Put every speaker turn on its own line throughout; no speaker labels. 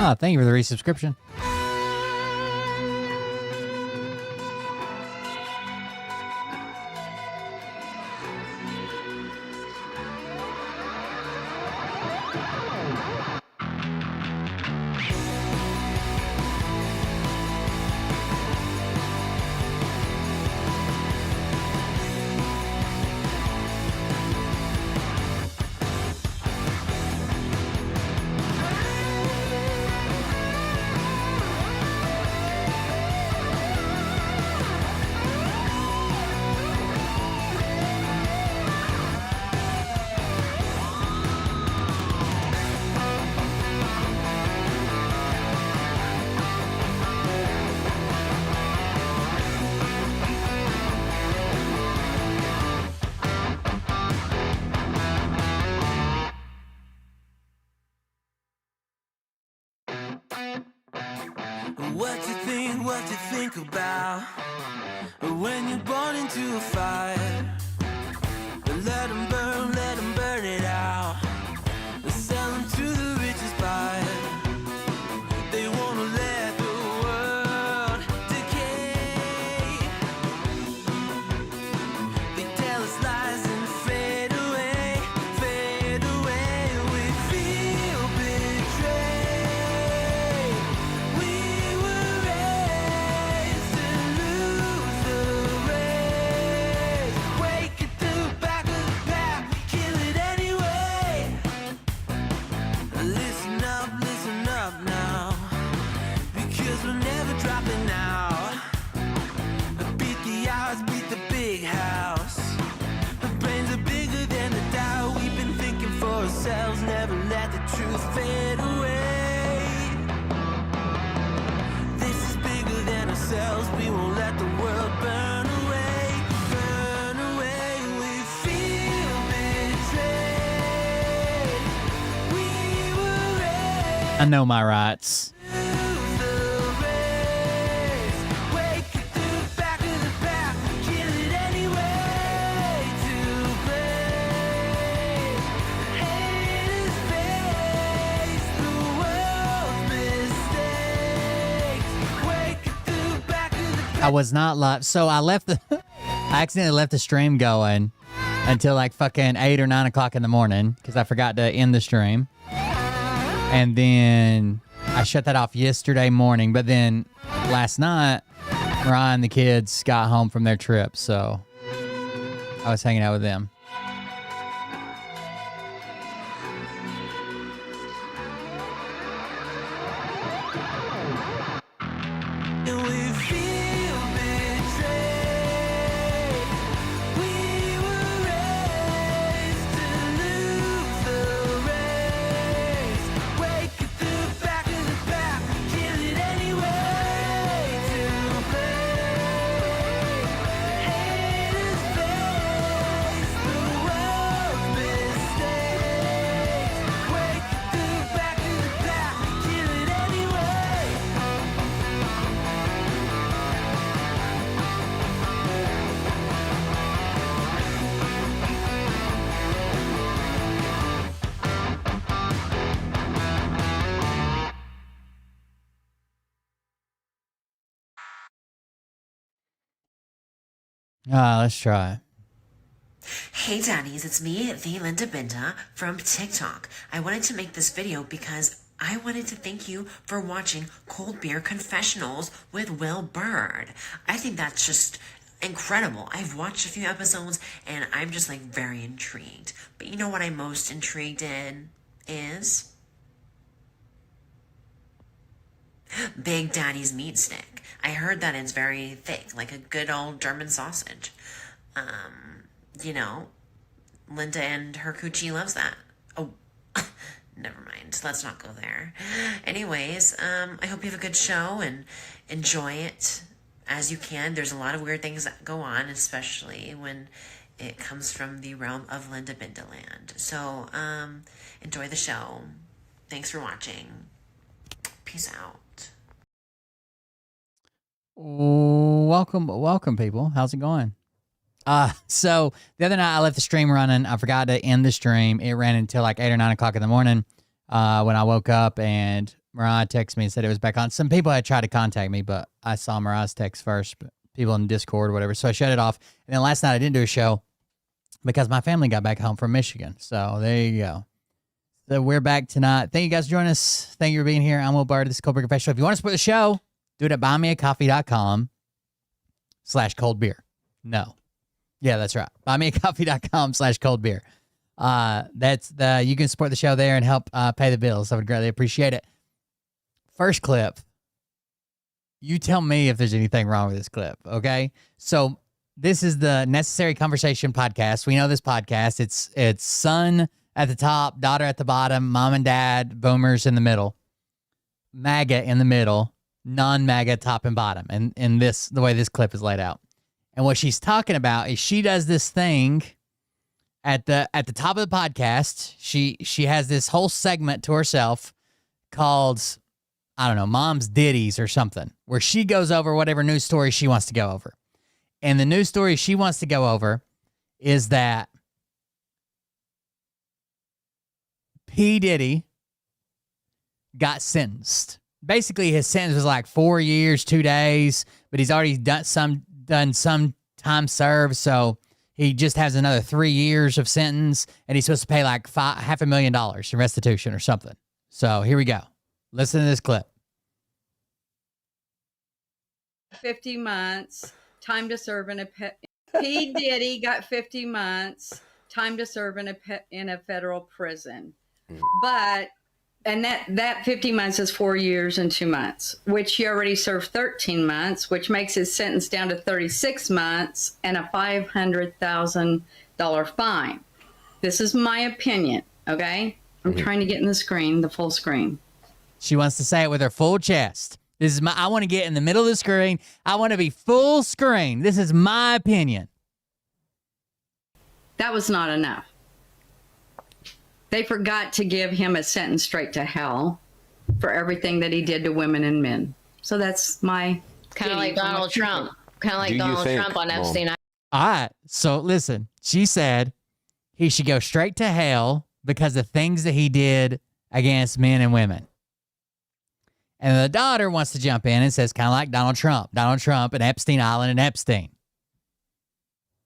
Oh, thank you for the resubscription.
What you think about when you're born into a fire? Let them burn it out. Sell them to the richest buyer. They wanna let the world decay. They tell us lies and fade away, fade away. We feel betrayed. We were raised to lose the race. Wake at the back of the pack, kill it anyway. Listen up now, because we're never dropping out. Beat the odds, beat the big house. The brains are bigger than the doubt. We've been thinking for ourselves, never let the truth fade away. This is bigger than ourselves, we won't let the world burn away, burn away. We feel betrayed. We were raised
I know my rights.
to lose the race. Wake at the back of the pack, kill it anyway. To play, haters face the world's mistakes. Wake at the back of the pack.
I was not live. So I left the... I accidentally left the stream going until like fucking 8 or 9 o'clock in the morning because I forgot to end the stream. And then I shut that off yesterday morning. But then last night, Ryan and the kids got home from their trip. So I was hanging out with them.
And we feel betrayed. We were raised to lose the race. Wake
Let's try.
Hey daddies, it's me, the Linda Binda from TikTok. I wanted to make this video because I wanted to thank you for watching Cold Beer Confessionals with Will Bird. I think that's just incredible. I've watched a few episodes and I'm just like very intrigued. But you know what I'm most intrigued in is Big Daddy's meat stick. I heard that it's very thick, like a good old German sausage. You know, Linda and her coochie loves that. Oh, never mind. Let's not go there. Anyways, I hope you have a good show and enjoy it as you can. There's a lot of weird things that go on, especially when it comes from the realm of Linda Bindaland. So, enjoy the show. Thanks for watching. Peace out.
Welcome, people. How's it going? So the other night I left the stream running. I forgot to end the stream. It ran until like 8 or 9 o'clock in the morning. When I woke up and Mariah texted me and said it was back on. Some people had tried to contact me, but I saw Mariah's text first, but people in Discord or whatever. So I shut it off. And then last night I didn't do a show because my family got back home from Michigan. So there you go. So we're back tonight. Thank you guys for joining us. Thank you for being here. I'm Will Bird. This is Cold Beer Confessional. If you want to support the show, do it at buymeacoffee.com/coldbeer. No. Yeah, that's right. Buymeacoffee.com/coldbeer. You can support the show there and help pay the bills. I would greatly appreciate it. First clip. You tell me if there's anything wrong with this clip, okay? So this is the Necessary Conversation podcast. We know this podcast. It's son at the top, daughter at the bottom, mom and dad, boomers in the middle, MAGA in the middle, non-MAGA top and bottom. And the way this clip is laid out. And what she's talking about is she does this thing at the top of the podcast. She has this whole segment to herself called, I don't know, Mom's Ditties or something, where she goes over whatever news story she wants to go over. And the news story she wants to go over is that P. Diddy got sentenced. Basically, his sentence was like 4 years, 2 days, but he's already done some time served, so he just has another 3 years of sentence, and he's supposed to pay like $500,000 in restitution or something. So here we go. Listen to this clip.
50 months, time to serve in a P. Diddy got 50 months, time to serve in a federal prison. But and that 50 months is 4 years and 2 months, which he already served 13 months, which makes his sentence down to 36 months and a $500,000 fine. This is my opinion, okay? I'm trying to get in the full screen.
She wants to say it with her full chest. I want to get in the middle of the screen. I want to be full screen. This is my opinion.
That was not enough. They forgot to give him a sentence straight to hell for everything that he did to women and men. So that's my
kind of like Donald Trump. Kind of like Donald Trump on Epstein.
All right. So listen, she said he should go straight to hell because of things that he did against men and women. And the daughter wants to jump in and says kind of like Donald Trump and Epstein Island and Epstein.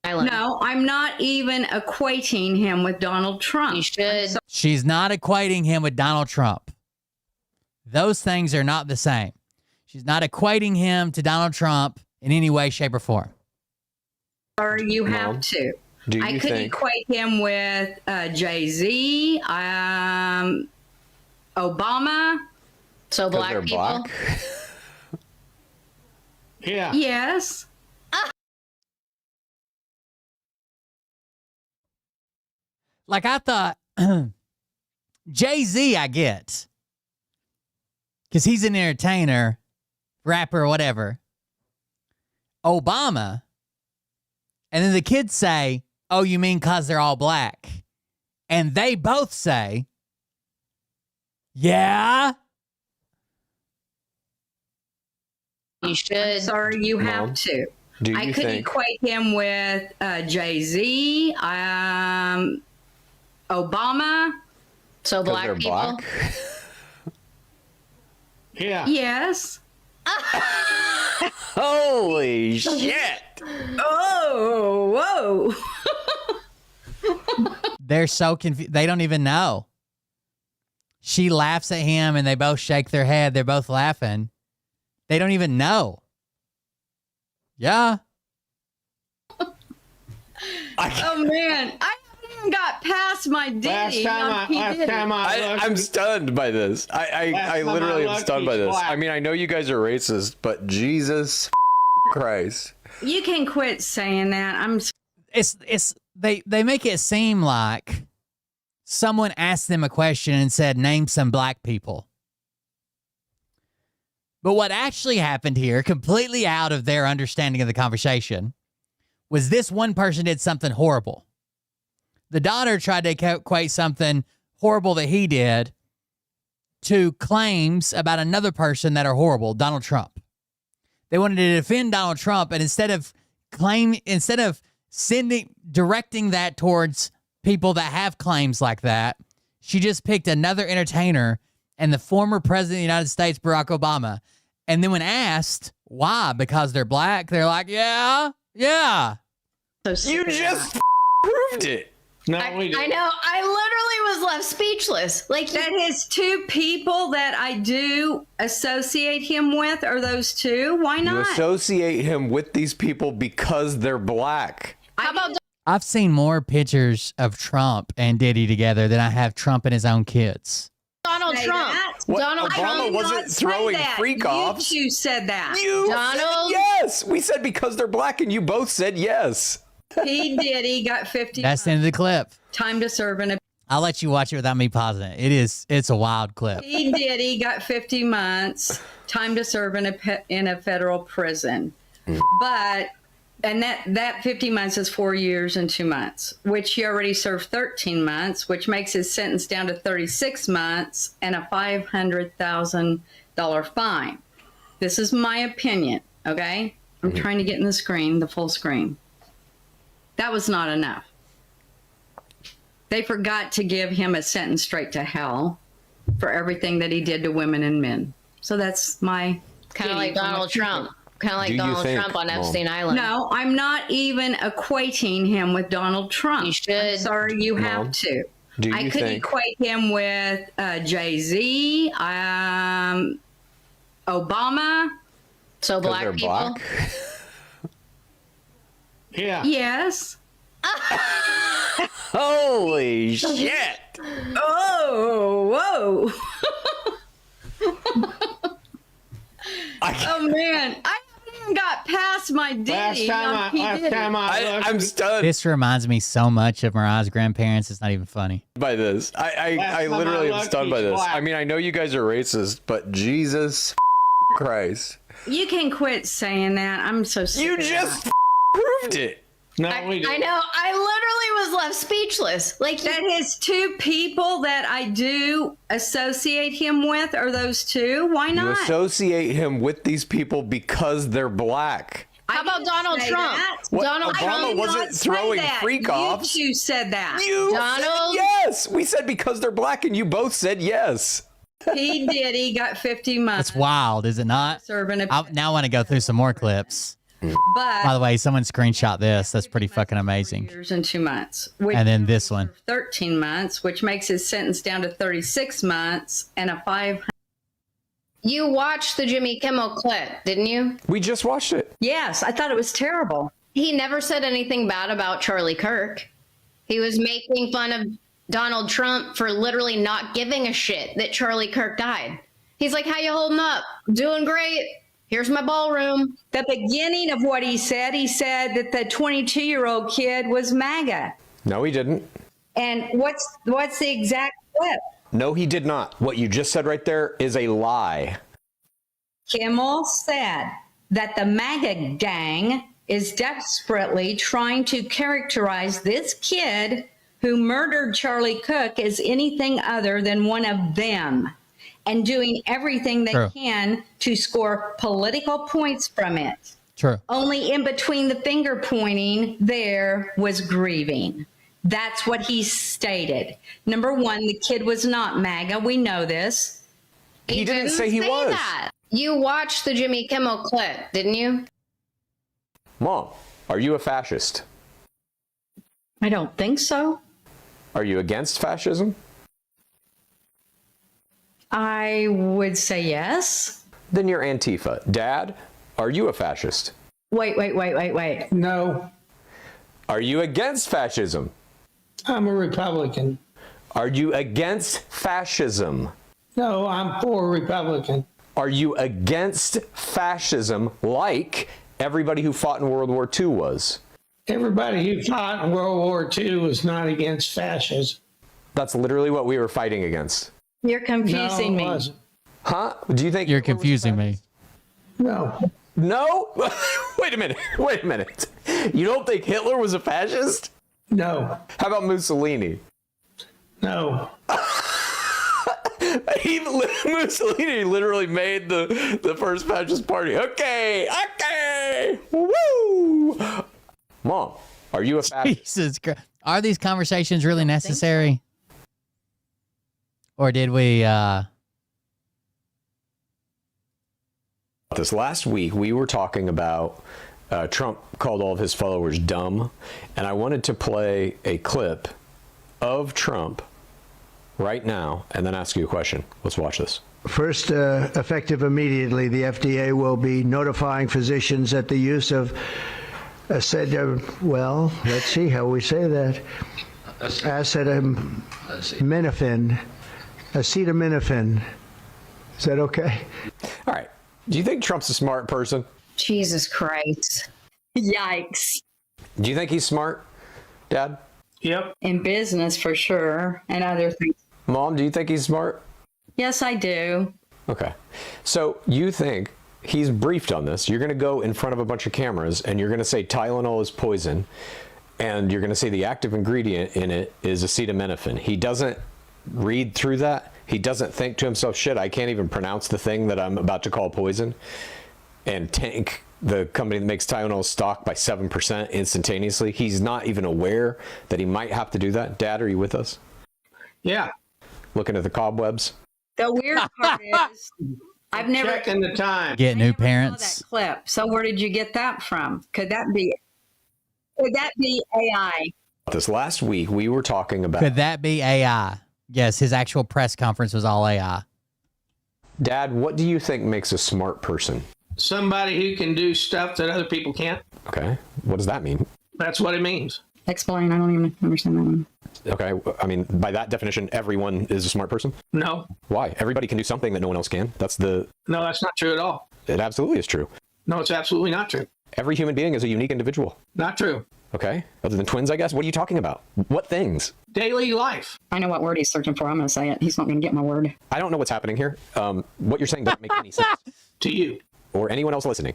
No, I'm not even equating him with Donald Trump.
You should.
She's not equating him with Donald Trump. Those things are not the same. She's not equating him to Donald Trump in any way, shape, or form.
Or you have to. I could equate him with Jay-Z, Obama.
So black people?
Black?
Yeah.
Yes.
Like I thought, Jay-Z I get. Because he's an entertainer, rapper, or whatever. Obama. And then the kids say, oh, you mean because they're all black? And they both say, yeah.
You should.
Sorry, you have to. I could equate him with Jay-Z, Obama.
So black people?
Black?
Yeah.
Yes.
Holy shit.
Oh.
they're so confused. They don't even know. She laughs at him and they both shake their head. They're both laughing. They don't even know. Yeah.
Oh man, I haven't even got past my Diddy.
I'm stunned by this. I literally am stunned by this. I mean, I know you guys are racist, but Jesus Christ.
You can quit saying that.
They make it seem like someone asked them a question and said, name some black people. But what actually happened here, completely out of their understanding of the conversation, was this one person did something horrible. The daughter tried to equate something horrible that he did to claims about another person that are horrible, Donald Trump. They wanted to defend Donald Trump, and instead of directing that towards people that have claims like that, she just picked another entertainer and the former president of the United States, Barack Obama. And then when asked why, because they're black, they're like, yeah.
You just proved it.
No, I know. I literally was left speechless. Like,
that his two people that I do associate him with are those two. Why
You
not?
associate him with these people because they're black.
how about
I've seen more pictures of Trump and Diddy together than I have Trump and his own kids.
Donald
Say
Trump?
that?
What?
Donald
Obama
Trump?
wasn't throwing freak offs.
You said that.
You
Donald?
said yes. We said because they're black, and you both said yes.
P. Diddy got 50
That's the end of the clip.
time to serve in a
I'll let you watch it without me pausing it. It's a wild clip.
P. Diddy got 50 months time to serve in a federal prison. But that 50 months is 4 years and 2 months, which he already served 13 months, which makes his sentence down to 36 months and a $500,000 fine. This is my opinion, okay? I'm trying to get in the screen, the full screen. That was not enough. They forgot to give him a sentence straight to hell for everything that he did to women and men. So that's my
kind of like Donald Trump? Kind of like
Do you
Donald
think,
Trump on
Mom?
Epstein Island.
No, I'm not even equating him with Donald Trump.
You should.
I'm sorry, you have
Mom,
to.
do
I
you
could
think-
equate him with Jay-Z, Obama.
So
'Cause
black
they're
people?
black.
Yeah.
Yes.
Holy shit!
Oh, whoa. Oh, man. I haven't even got past my Diddy on P. Diddy.
I'm stunned
This reminds me so much of Mariah's grandparents. It's not even funny.
by this. I
time
literally
I
am stunned by
looked, he's
this.
black.
I mean, I know you guys are racist, but Jesus Christ.
You can quit saying that. I'm so sick
You
of that.
just proved it.
No,
I
we didn't.
know. I literally was left speechless. Like,
That his two people that I do associate him with are those two. Why
You
not?
associate him with these people because they're black.
how about
didn't
Donald
say
Trump?
that.
What?
Donald
Obama
Trump?
did
wasn't
not say
throwing
that.
freak offs.
You said that.
You
Donald?
said yes. We said because they're black, and you both said yes.
P. Diddy got 50 months.
It's wild, is it not?
Serving a
Now I want to go through some more clips.
but
By the way, someone screenshot this. That's pretty fucking amazing.
4 years and 2 months. Which
And then this one.
13 months, which makes his sentence down to 36 months and a $500,000.
You watched the Jimmy Kimmel clip, didn't you?
We just watched it.
Yes, I thought it was terrible.
He never said anything bad about Charlie Kirk. He was making fun of Donald Trump for literally not giving a shit that Charlie Kirk died. He's like, how you holding up? Doing great. Here's my ballroom.
The beginning of what he said that the 22-year-old kid was MAGA.
No, he didn't.
And what's the exact clip?
No, he did not. What you just said right there is a lie.
Kimmel said that the MAGA gang is desperately trying to characterize this kid who murdered Charlie Cook as anything other than one of them and doing everything they
True.
can to score political points from it.
True.
Only in between the finger pointing there was grieving. That's what he stated. Number one, the kid was not MAGA. We know this.
He didn't say he was.
That. You watched the Jimmy Kimmel clip, didn't you?
Mom, are you a fascist?
I don't think so.
Are you against fascism?
I would say yes.
Then you're Antifa. Dad, are you a fascist?
Wait.
No,
Are you against fascism?
I'm a Republican.
Are you against fascism?
No, I'm for Republican.
Are you against fascism like everybody who fought in World War II was?
Everybody who fought in World War II was not against fascism.
That's literally what we were fighting against.
You're confusing
No, it
me.
wasn't.
Huh? Do you think
You're
Hitler was
confusing me.
fascist?
No,
No? Wait a minute. You don't think Hitler was a fascist?
no,
How about Mussolini?
no.
Mussolini literally made the first fascist party. Okay. Woo! Mom, are you a fascist?
Jesus Christ. Are these conversations really necessary? Or did we,
This last week, we were talking about Trump called all of his followers dumb, and I wanted to play a clip of Trump right now and then ask you a question. Let's watch this.
First, effective immediately, the FDA will be notifying physicians that the use of well, let's see how we say that. Acetaminophen. Is that okay?
All right. Do you think Trump's a smart person?
Jesus Christ.
Yikes.
Do you think he's smart, Dad?
Yep.
In business, for sure, and other things.
Mom, do you think he's smart?
Yes, I do.
Okay. So you think he's briefed on this. You're going to go in front of a bunch of cameras and you're going to say Tylenol is poison and you're going to say the active ingredient in it is acetaminophen. He doesn't read through that. He doesn't think to himself, shit, I can't even pronounce the thing that I'm about to call poison, and tank the company that makes Tylenol's stock by 7% instantaneously. He's not even aware that he might have to do that. Dad, are you with us?
Yeah.
Looking at the cobwebs?
The weird part is, I've never
Checking the time.
get
I
new
never saw
parents?
that clip. So where did you get that from? Could that be AI?
This last week, we were talking about...
Could that be AI? Yes, his actual press conference was all AI.
Dad, what do you think makes a smart person?
Somebody who can do stuff that other people can't.
Okay. What does that mean?
That's what it means.
Explain. I don't even understand that one.
Okay. I mean, by that definition, everyone is a smart person?
No,
Why? Everybody can do something that no one else can.
no, that's not true at all.
It absolutely is true.
No, it's absolutely not true.
Every human being is a unique individual.
Not true.
Okay. Other than twins, I guess. What are you talking about? What things?
Daily life.
I know what word he's searching for. I'm going to say it. He's not going to get my word.
I don't know what's happening here. What you're saying doesn't make any sense.
To you.
Or anyone else listening.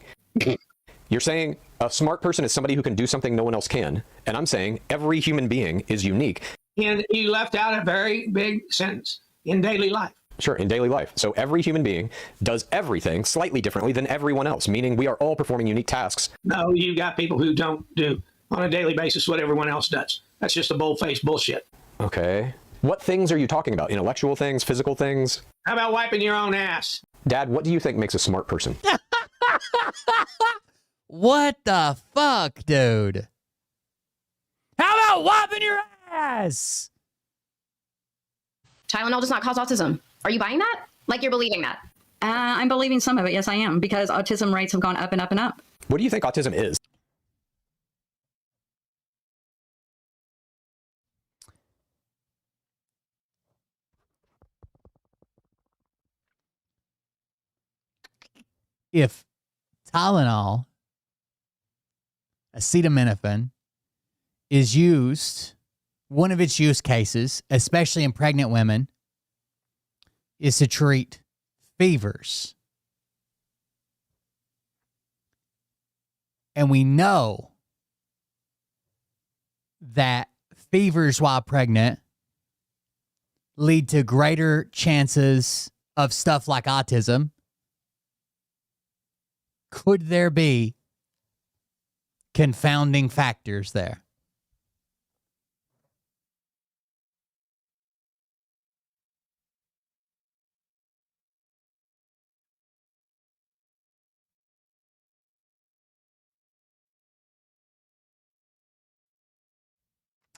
You're saying a smart person is somebody who can do something no one else can. And I'm saying every human being is unique.
And you left out a very big sentence. In daily life.
Sure, in daily life. So every human being does everything slightly differently than everyone else, meaning we are all performing unique tasks.
No, you got people who don't do on a daily basis what everyone else does. That's just a bold-faced bullshit.
Okay. What things are you talking about? Intellectual things, physical things?
How about wiping your own ass?
Dad, what do you think makes a smart person?
What the fuck, dude? How about wiping your ass?
Tylenol does not cause autism. Are you buying that? Like you're believing that?
I'm believing some of it. Yes, I am. Because autism rates have gone up and up and up.
What do you think autism is?
If Tylenol, acetaminophen, is used, one of its use cases, especially in pregnant women, is to treat fevers. And we know that fevers while pregnant lead to greater chances of stuff like autism. Could there be confounding factors there?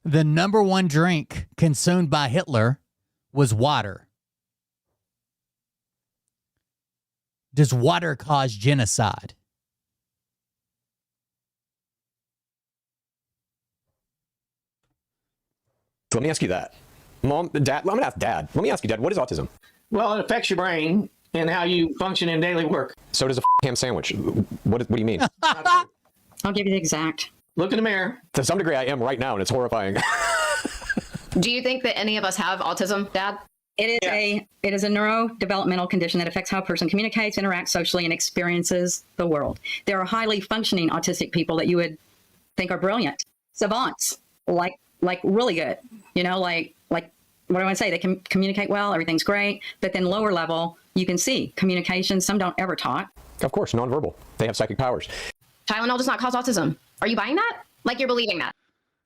The number one drink consumed by Hitler was water. Does water cause genocide?
So let me ask you that. Mom, Dad, I'm going to ask Dad. Let me ask you, Dad, what is autism?
Well, it affects your brain and how you function in daily work.
So does a ham sandwich. What do you mean?
I'll give you the exact.
Look in the mirror.
To some degree, I am right now, and it's horrifying.
Do you think that any of us have autism, Dad?
It is a neurodevelopmental condition that affects how a person communicates, interacts socially, and experiences the world. There are highly functioning autistic people that you would think are brilliant, savants, like really good. You know, like what do I want to say? They can communicate well, everything's great, but then lower level, you can see communication. Some don't ever talk.
Of course, nonverbal. They have psychic powers.
Tylenol does not cause autism. Are you buying that? Like you're believing that?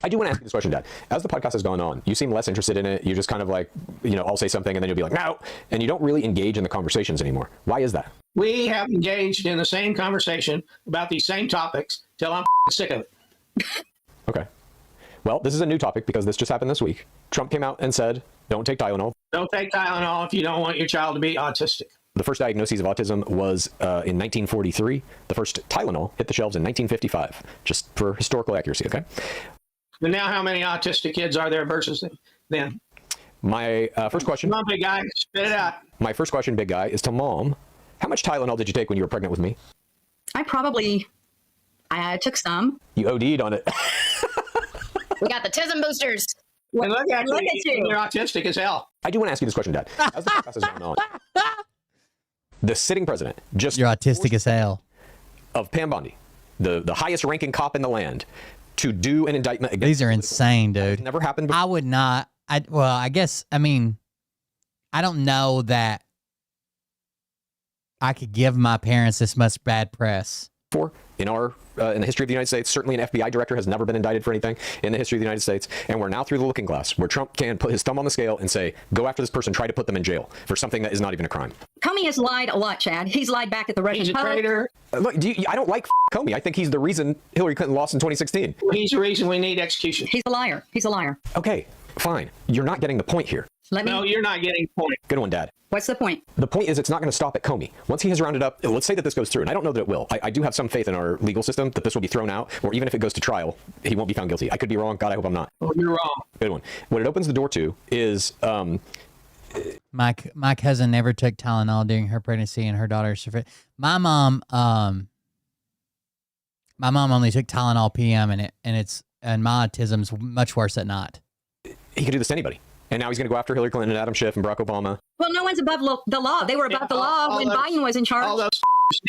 I do want to ask you this question, Dad. As the podcast has gone on, you seem less interested in it. You just kind of like, I'll say something and then you'll be like, no. And you don't really engage in the conversations anymore. Why is that?
We have engaged in the same conversation about these same topics till I'm sick of it.
Okay. Well, this is a new topic because this just happened this week. Trump came out and said, don't take Tylenol.
Don't take Tylenol if you don't want your child to be autistic.
The first diagnosis of autism was in 1943. The first Tylenol hit the shelves in 1955, just for historical accuracy, okay?
And now how many autistic kids are there versus then?
My first question.
Come on, big guy, spit it out.
My first question, big guy, is to Mom. How much Tylenol did you take when you were pregnant with me?
I took some.
You OD'd on it.
We got the TISM boosters.
And look at
you.
You're autistic as hell.
I do want to ask you this question, Dad. As the podcast has gone on, the sitting president just
You're autistic as hell.
of Pam Bondi, the highest ranking cop in the land, to do an indictment against
These are insane, dude.
never happened before.
I would not. I don't know that I could give my parents this much bad press.
In the history of the United States. Certainly an FBI director has never been indicted for anything in the history of the United States. And we're now through the looking glass where Trump can put his thumb on the scale and say, go after this person, try to put them in jail for something that is not even a crime.
Comey has lied a lot, Chad. He's lied back at the Russian
He's a
Post.
traitor.
Look, I don't like Comey. I think he's the reason Hillary Clinton lost in 2016.
He's the reason we need execution.
He's a liar. He's a liar.
Okay, fine. You're not getting the point here.
No, you're not getting the point.
Good one, Dad.
What's the point?
The point is it's not going to stop at Comey. Once he has rounded up, let's say that this goes through, and I don't know that it will. I do have some faith in our legal system that this will be thrown out, or even if it goes to trial, he won't be found guilty. I could be wrong. God, I hope I'm not.
Oh, you're wrong.
Good one. What it opens the door to is
My cousin never took Tylenol during her pregnancy and her daughter's. My mom only took Tylenol PM, and my autism's much worse at night.
he could do this to anybody. And now he's going to go after Hillary Clinton and Adam Schiff and Barack Obama.
Well, no one's above the law. They were above the law when Biden was in charge.
All those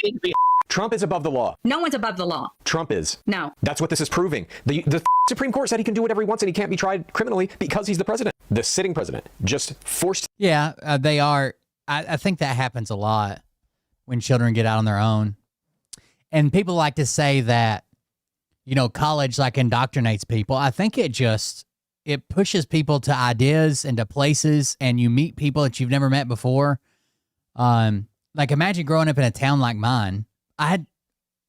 need to be.
Trump is above the law.
No one's above the law.
Trump is.
No.
That's what this is proving. The Supreme Court said he can do whatever he wants and he can't be tried criminally because he's the president. The sitting president just forced.
Yeah, they are. I think that happens a lot when children get out on their own. And people like to say that, college like indoctrinates people. I think it pushes people to ideas and to places, and you meet people that you've never met before. Like imagine growing up in a town like mine.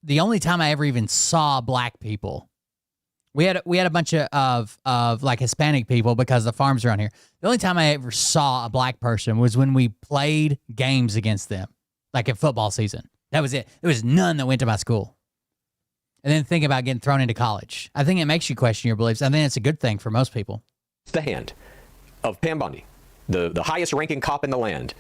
The only time I ever even saw black people. We had a bunch of like Hispanic people because the farms around here. The only time I ever saw a black person was when we played games against them, like in football season. That was it. There was none that went to my school. And then think about getting thrown into college. I think it makes you question your beliefs. I think it's a good thing for most people.
The hand of Pam Bondi, the highest ranking cop in the land,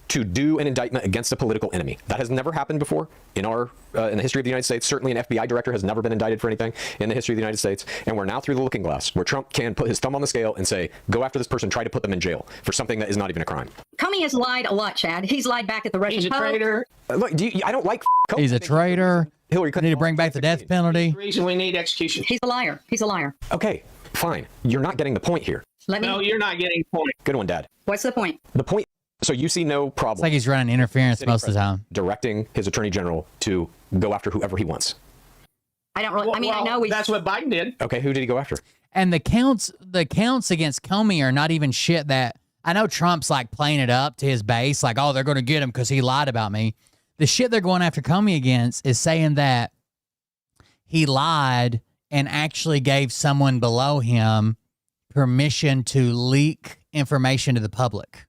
to do an indictment against a political enemy. That has never happened before in the history of the United States. Certainly an FBI director has never been indicted for anything in the history of the United States. And we're now through the looking glass where Trump can put his thumb on the scale and say, go after this person, try to put them in jail for something that is not even a crime.
Comey has lied a lot, Chad. He's lied back at the Russian
He's a
Post.
traitor.
Look, I don't like Comey.
He's a traitor.
Hillary
We
Clinton.
need to bring back the death penalty.
The reason we need execution.
He's a liar. He's a liar.
Okay, fine. You're not getting the point here.
No, you're not getting the point.
Good one, Dad.
What's the point?
The point. So you see no problem.
It's like he's running interference most of the time.
Directing his attorney general to go after whoever he wants.
I don't really. I know
that's what Biden did.
Okay, who did he go after?
And the counts against Comey are not even shit that I know Trump's like playing it up to his base, like, oh, they're going to get him because he lied about me. The shit they're going after Comey against is saying that he lied and actually gave someone below him permission to leak information to the public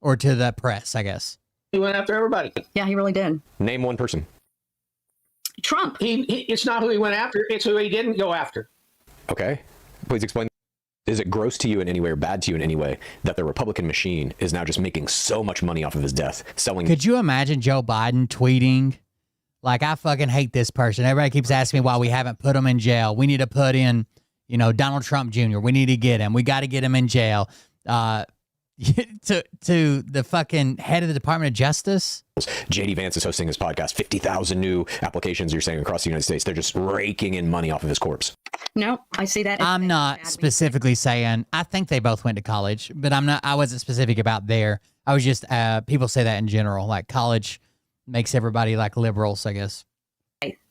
or to the press, I guess.
He went after everybody.
Yeah, he really did.
Name one person.
Trump.
It's not who he went after, it's who he didn't go after.
Okay. Please explain. Is it gross to you in any way or bad to you in any way that the Republican machine is now just making so much money off of his death, selling?
Could you imagine Joe Biden tweeting, like, I fucking hate this person. Everybody keeps asking me why we haven't put him in jail. We need to put in, you know, Donald Trump Jr. We need to get him. We got to get him in jail. To the fucking head of the Department of Justice.
JD Vance is hosting his podcast. 50,000 new applications, you're saying, across the United States. They're just raking in money off of his corpse.
No, I see that.
I'm not specifically saying, I think they both went to college, but I wasn't specific about there. I was just, people say that in general, like college makes everybody like liberals, I guess.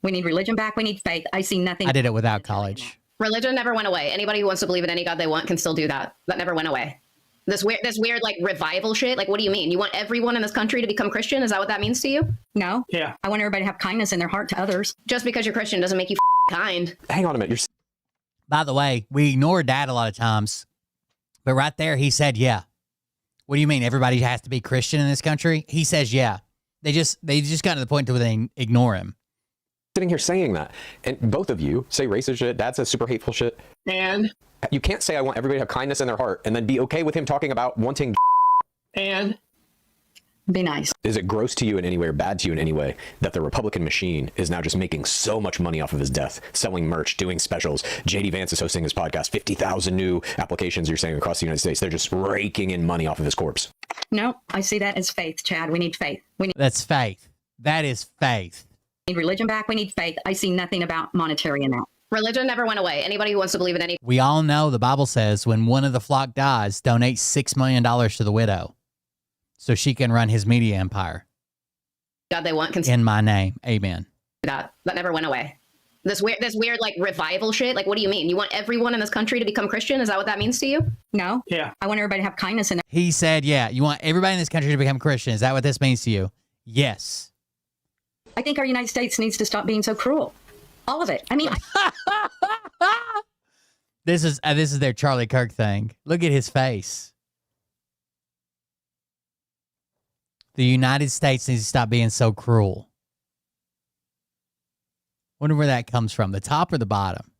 We need religion back. We need faith. I see nothing.
I did it without college.
Religion never went away. Anybody who wants to believe in any God they want can still do that. That never went away. This weird like revival shit. Like, what do you mean? You want everyone in this country to become Christian? Is that what that means to you?
No.
Yeah.
I want everybody to have kindness in their heart to others.
Just because you're Christian doesn't make you kind.
Hang on a minute.
By the way, we ignore Dad a lot of times, but right there he said, yeah. What do you mean? Everybody has to be Christian in this country? He says, yeah. They just got to the point where they ignore him.
Sitting here saying that, and both of you say racist shit. Dad says super hateful shit.
And
you can't say I want everybody to have kindness in their heart and then be okay with him talking about wanting.
And
be nice.
Is it gross to you in any way or bad to you in any way that the Republican machine is now just making so much money off of his death, selling merch, doing specials? JD Vance is hosting his podcast. 50,000 new applications, you're saying, across the United States. They're just raking in money off of his corpse.
No, I see that as faith, Chad. We need faith.
That's faith. That is faith.
We need religion back. We need faith. I see nothing about monetary in that.
Religion never went away. Anybody who wants to believe in any
We all know the Bible says when one of the flock dies, donate $6 million to the widow so she can run his media empire.
God they want can
In my name. Amen.
That never went away. This weird like revival shit. Like, what do you mean? You want everyone in this country to become Christian? Is that what that means to you?
No.
Yeah.
I want everybody to have kindness in their.
He said, yeah, you want everybody in this country to become Christian. Is that what this means to you? Yes.
I think our United States needs to stop being so cruel. All of it. I mean,
This is their Charlie Kirk thing. Look at his face. The United States needs to stop being so cruel. Wonder where that comes from, the top or the bottom?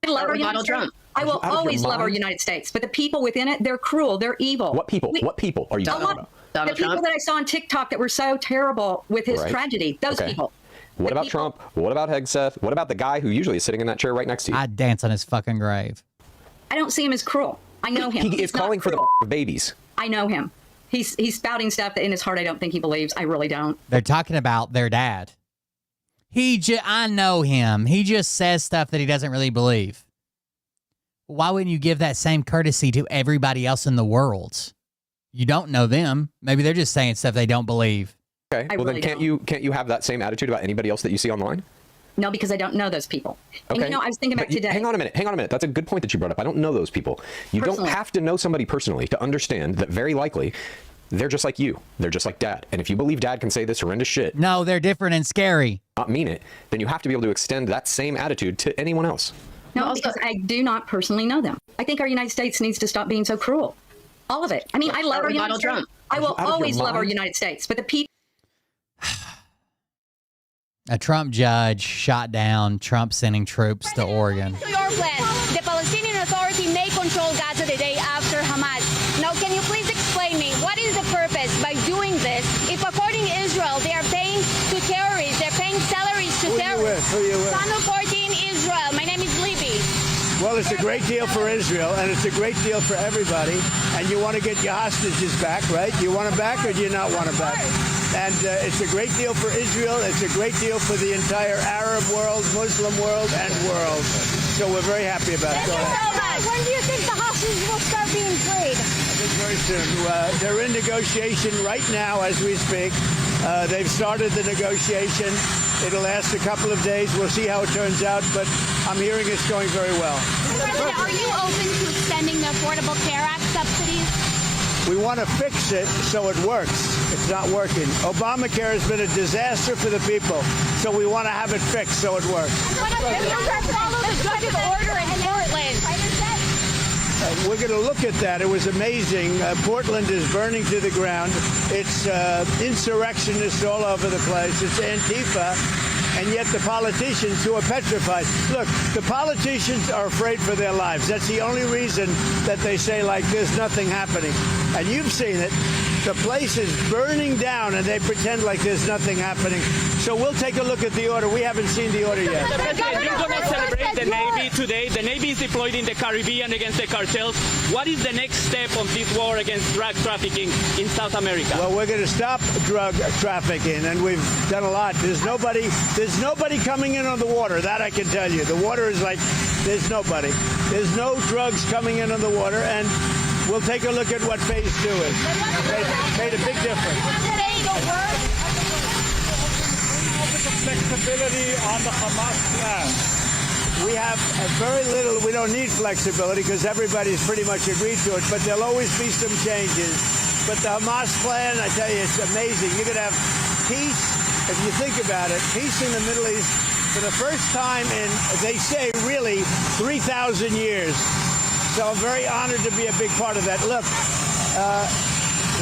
I love our United
Donald
States.
Trump.
I will always love our
mind?
United States, but the people within it, they're cruel. They're evil.
What people? What people are you talking about?
The
Donald
people
Trump.
that I saw on TikTok that were so terrible with his
Right.
tragedy. Those
Okay.
people.
What
The
about
people-
Trump? What about Hegseth? What about the guy who usually is sitting in that chair right next to you?
I'd dance on his fucking grave.
I don't see him as cruel. I know him.
He is
He's not
calling for
cruel.
the babies.
I know him. He's spouting stuff that in his heart I don't think he believes. I really don't.
They're talking about their dad. I know him. He just says stuff that he doesn't really believe. Why wouldn't you give that same courtesy to everybody else in the world? You don't know them. Maybe they're just saying stuff they don't believe.
Okay.
I
Well,
really
then can't you have that same attitude about anybody else that you see online?
No, because I don't know those people. And
Okay.
you know, I was thinking about
But
today.
Hang on a minute. That's a good point that you brought up. I don't know those people. You don't
Personally.
have to know somebody personally to understand that very likely they're just like you. They're just like Dad. And if you believe Dad can say this horrendous shit,
No, they're different and scary.
not mean it, then you have to be able to extend that same attitude to anyone else.
No,
Also-
because I do not personally know them. I think our United States needs to stop being so cruel. All of it. I mean, I love our United
Donald
States.
Trump.
I will
Are you out of your
always love our
mind?
United States, but the people.
A Trump judge shot down Trump sending troops to Oregon.
To your plan, the Palestinian Authority may control Gaza the day after Hamas. Now, can you please explain me what is the purpose by doing this? If according to Israel, they are paying to terrorists, they're paying salaries to terrorists.
Who you with?
Channel 14 Israel. My name is Libby.
Well, it's a great deal for Israel, and it's a great deal for everybody. And you want to get your hostages back, right? You want them back, or do you not want them back? And it's a great deal for Israel. It's a great deal for the entire Arab world, Muslim world, and world. So we're very happy about it. Go ahead.
When do you think the hostages will start being freed?
I think very soon. They're in negotiation right now as we speak. They've started the negotiation. It'll last a couple of days. We'll see how it turns out, but I'm hearing it's going very well.
President, are you open to extending the Affordable Care Act subsidies?
We want to fix it so it works. It's not working. Obamacare has been a disaster for the people, so we want to have it fixed so it works.
What if Democrats follow the executive order in Portland?
we're going to look at that. It was amazing. Portland is burning to the ground. It's insurrectionists all over the place. It's Antifa. And yet the politicians who are petrified. Look, the politicians are afraid for their lives. That's the only reason that they say, like, there's nothing happening. And you've seen it. The place is burning down, and they pretend like there's nothing happening. So we'll take a look at the order. We haven't seen the order yet.
Mr. President, you're going to celebrate the Navy today. The Navy is deployed in the Caribbean against the cartels. What is the next step of this war against drug trafficking in South America?
Well, we're going to stop drug trafficking, and we've done a lot. There's nobody coming in on the water. That I can tell you. The water is like, there's nobody. There's no drugs coming in on the water, and we'll take a look at what phase 2 is. Made a big difference.
Flexibility on the Hamas plan.
We have very little. We don't need flexibility because everybody's pretty much agreed to it, but there'll always be some changes. But the Hamas plan, I tell you, it's amazing. You're going to have peace, if you think about it, peace in the Middle East for the first time in, they say, really 3,000 years. So I'm very honored to be a big part of that. Look,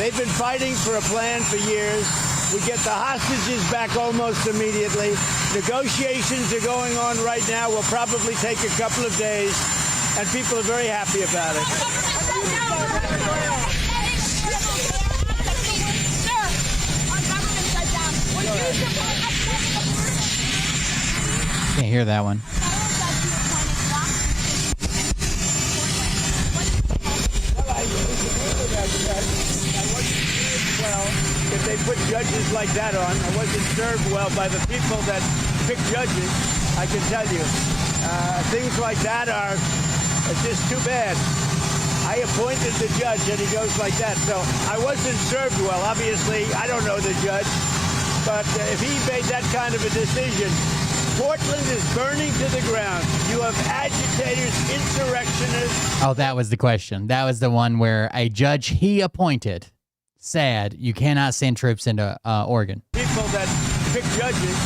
they've been fighting for a plan for years. We get the hostages back almost immediately. Negotiations are going on right now. Will probably take a couple of days, and people are very happy about it.
Can't hear that one.
Well, if they put judges like that on, I wasn't served well by the people that pick judges, I can tell you. Things like that are just too bad. I appointed the judge and he goes like that. So I wasn't served well. Obviously, I don't know the judge. But if he made that kind of a decision, Portland is burning to the ground. You have agitators, insurrectionists.
Oh, that was the question. That was the one where a judge he appointed said you cannot send troops into Oregon.
People that pick judges.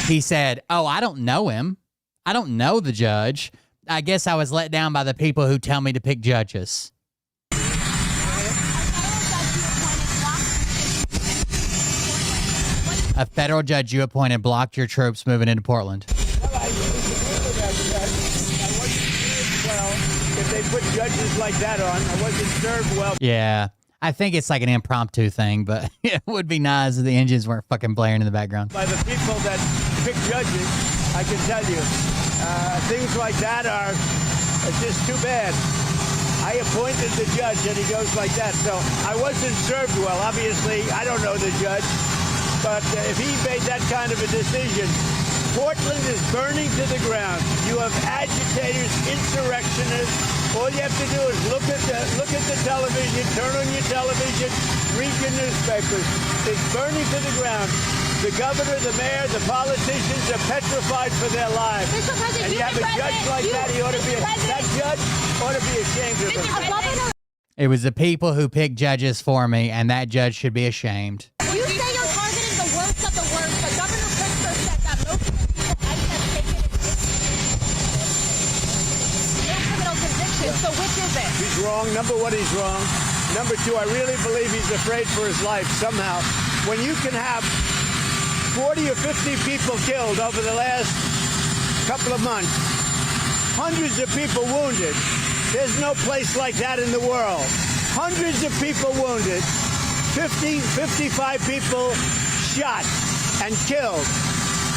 He said, oh, I don't know him. I don't know the judge. I guess I was let down by the people who tell me to pick judges. A federal judge you appointed blocked your troops moving into Portland.
Well, if they put judges like that on, I wasn't served well.
Yeah, I think it's like an impromptu thing, but it would be nice if the engines weren't fucking blaring in the background.
By the people that pick judges, I can tell you. Things like that are just too bad. I appointed the judge and he goes like that. So I wasn't served well. Obviously, I don't know the judge. But if he made that kind of a decision, Portland is burning to the ground. You have agitators, insurrectionists. All you have to do is look at the television, turn on your television, read your newspapers. It's burning to the ground. The governor, the mayor, the politicians are petrified for their lives. And you have a judge like that, that judge ought to be ashamed of him.
It was the people who picked judges for me, and that judge should be ashamed.
You say you're targeting the worst of the worst, but Governor Pritzker said that most of the people I have taken no criminal convictions. So which is it?
He's wrong. Number one, he's wrong. Number two, I really believe he's afraid for his life somehow. When you can have 40 or 50 people killed over the last couple of months, hundreds of people wounded. There's no place like that in the world. Hundreds of people wounded, 50, 55 people shot and killed.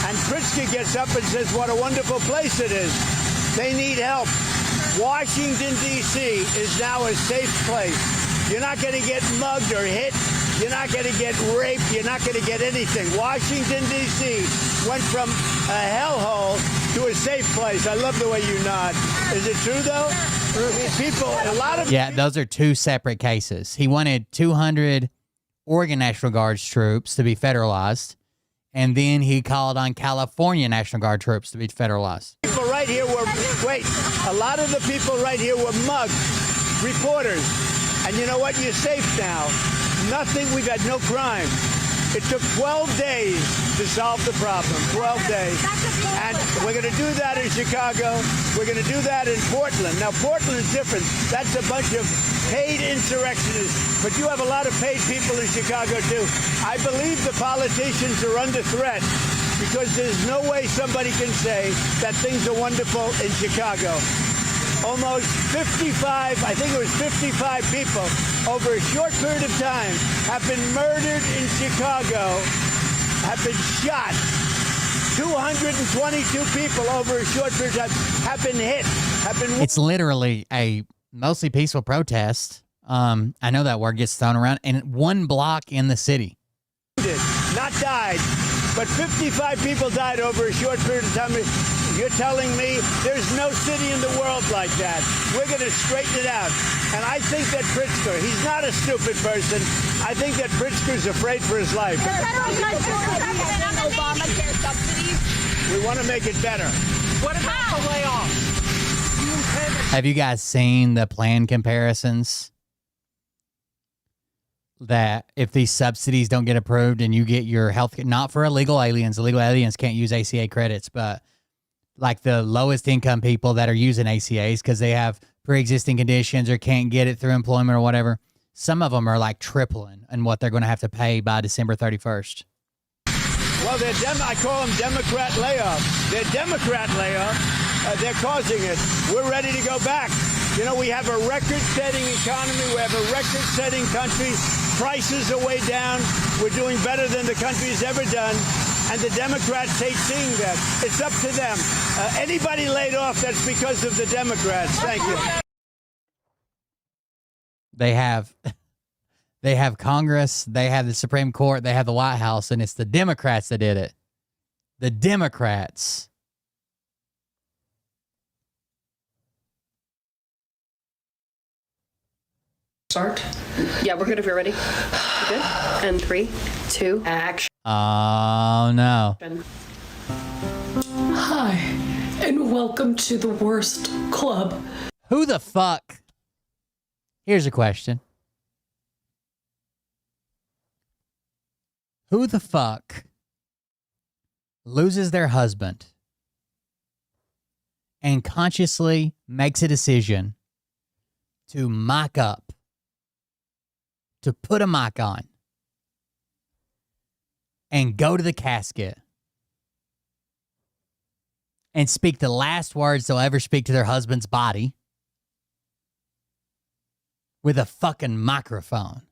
And Pritzker gets up and says, what a wonderful place it is. They need help. Washington, D.C. is now a safe place. You're not going to get mugged or hit. You're not going to get raped. You're not going to get anything. Washington, D.C. went from a hellhole to a safe place. I love the way you nod. Is it true, though? A lot of
Yeah, those are two separate cases. He wanted 200 Oregon National Guard troops to be federalized, and then he called on California National Guard troops to be federalized.
People right here were, a lot of the people right here were mugged, reporters. And you know what? You're safe now. Nothing, we've had no crime. It took 12 days to solve the problem, 12 days. And we're going to do that in Chicago. We're going to do that in Portland. Now, Portland's different. That's a bunch of paid insurrectionists. But you have a lot of paid people in Chicago, too. I believe the politicians are under threat because there's no way somebody can say that things are wonderful in Chicago. Almost 55, I think it was 55 people over a short period of time have been murdered in Chicago, have been shot. 222 people over a short period of time have been hit, have been...
It's literally a mostly peaceful protest. I know that word gets thrown around, and one block in the city.
Not died, but 55 people died over a short period of time. You're telling me there's no city in the world like that. We're going to straighten it out. And I think that Pritzker, he's not a stupid person. I think that Pritzker's afraid for his life.
Obamacare subsidies.
We want to make it better.
What about the layoffs?
Have you guys seen the plan comparisons? That if these subsidies don't get approved and you get your health, not for illegal aliens can't use ACA credits, but like the lowest income people that are using ACAs because they have pre-existing conditions or can't get it through employment or whatever, some of them are like tripling in what they're going to have to pay by December 31st.
Well, I call them Democrat layoffs. They're Democrat layoffs. They're causing it. We're ready to go back. You know, we have a record-setting economy. We have a record-setting country. Prices are way down. We're doing better than the country's ever done. And the Democrats hate seeing that. It's up to them. Anybody laid off, that's because of the Democrats. Thank you.
They have Congress, they have the Supreme Court, they have the White House, and it's the Democrats that did it. The Democrats.
Start? Yeah, we're good if you're ready. Good. And 3, 2, action.
Oh, no.
Hi, and welcome to the worst club.
Who the fuck? Here's a question. Who the fuck loses their husband and consciously makes a decision to mic up, to put a mic on, and go to the casket and speak the last words they'll ever speak to their husband's body with a fucking microphone?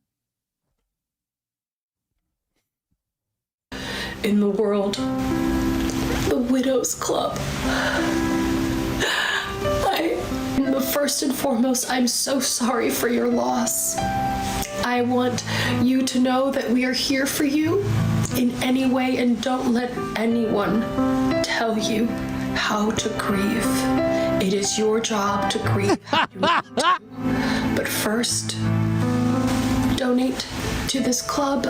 In the world, the Widows Club. First and foremost, I'm so sorry for your loss. I want you to know that we are here for you in any way, and don't let anyone tell you how to grieve. It is your job to grieve how you want to. But first, donate to this club,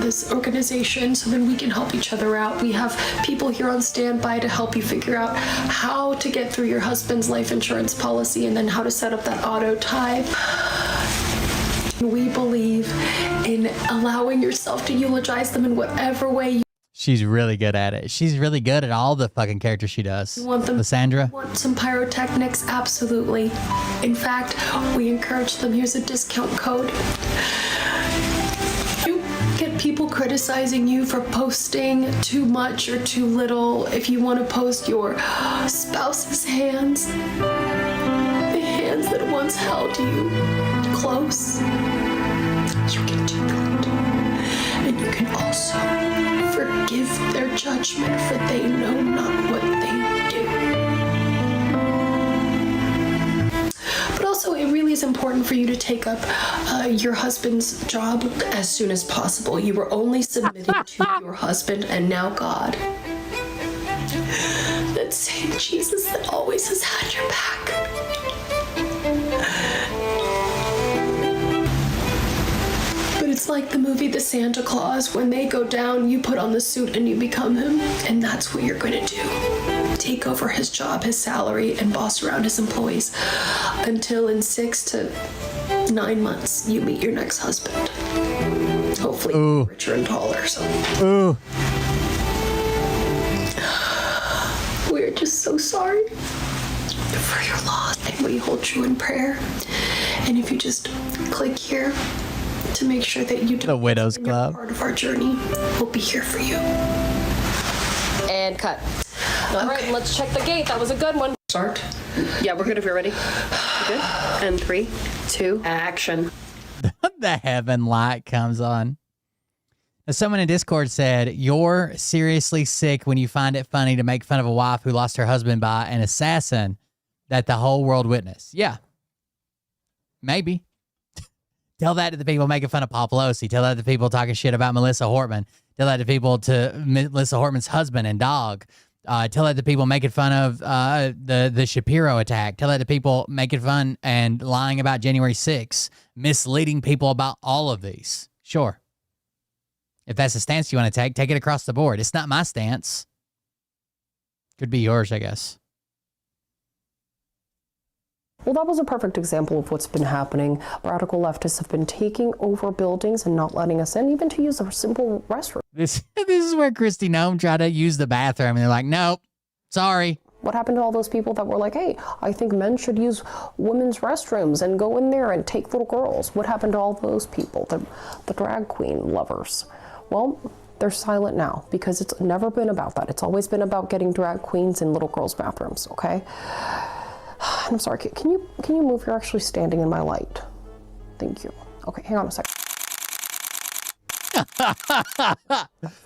this organization, so then we can help each other out. We have people here on standby to help you figure out how to get through your husband's life insurance policy and then how to set up that auto type. We believe in allowing yourself to eulogize them in whatever way you
She's really good at it. She's really good at all the fucking characters she does.
want them.
Lysandra?
Want some pyrotechnics? Absolutely. In fact, we encourage them. Here's a discount code. You get people criticizing you for posting too much or too little. If you want to post your spouse's hands, the hands that once held you close, you can do that. And you can also forgive their judgment, for they know not what they do. But also, it really is important for you to take up your husband's job as soon as possible. You were only submitting to your husband and now God. That same Jesus that always has had your back. It's like the movie The Santa Claus. When they go down, you put on the suit and you become him. And that's what you're going to do. Take over his job, his salary, and boss around his employees until in 6 to 9 months you meet your next husband. Hopefully hopefully richer and taller. So we're just so sorry for your loss, and we hold you in prayer. And if you just click here to make sure that you
The Widows Club.
part of our journey, we'll be here for you.
And cut. All right, let's check the gate. That was a good one.
Start.
Yeah, we're good if you're ready. Good. And 3, 2, action.
The heaven light comes on. Now, someone in Discord said, "You're seriously sick when you find it funny to make fun of a wife who lost her husband by an assassin that the whole world witnessed." Yeah. Maybe. Tell that to the people making fun of Paul Pelosi. Tell that to the people talking shit about Melissa Hortman. Tell that to people to Melissa Hortman's husband and dog. Tell that to people making fun of the Shapiro attack. Tell that to people making fun and lying about January 6th, misleading people about all of these. Sure. If that's the stance you want to take it across the board. It's not my stance. Could be yours, I guess.
Well, that was a perfect example of what's been happening. Radical leftists have been taking over buildings and not letting us in, even to use a simple restroom.
This is where Kristi Noem tried to use the bathroom, and they're like, nope, sorry.
What happened to all those people that were like, hey, I think men should use women's restrooms and go in there and take little girls? What happened to all those people, the drag queen lovers? Well, they're silent now because it's never been about that. It's always been about getting drag queens in little girls' bathrooms, okay? I'm sorry, can you move? You're actually standing in my light. Thank you. Okay, hang on a second.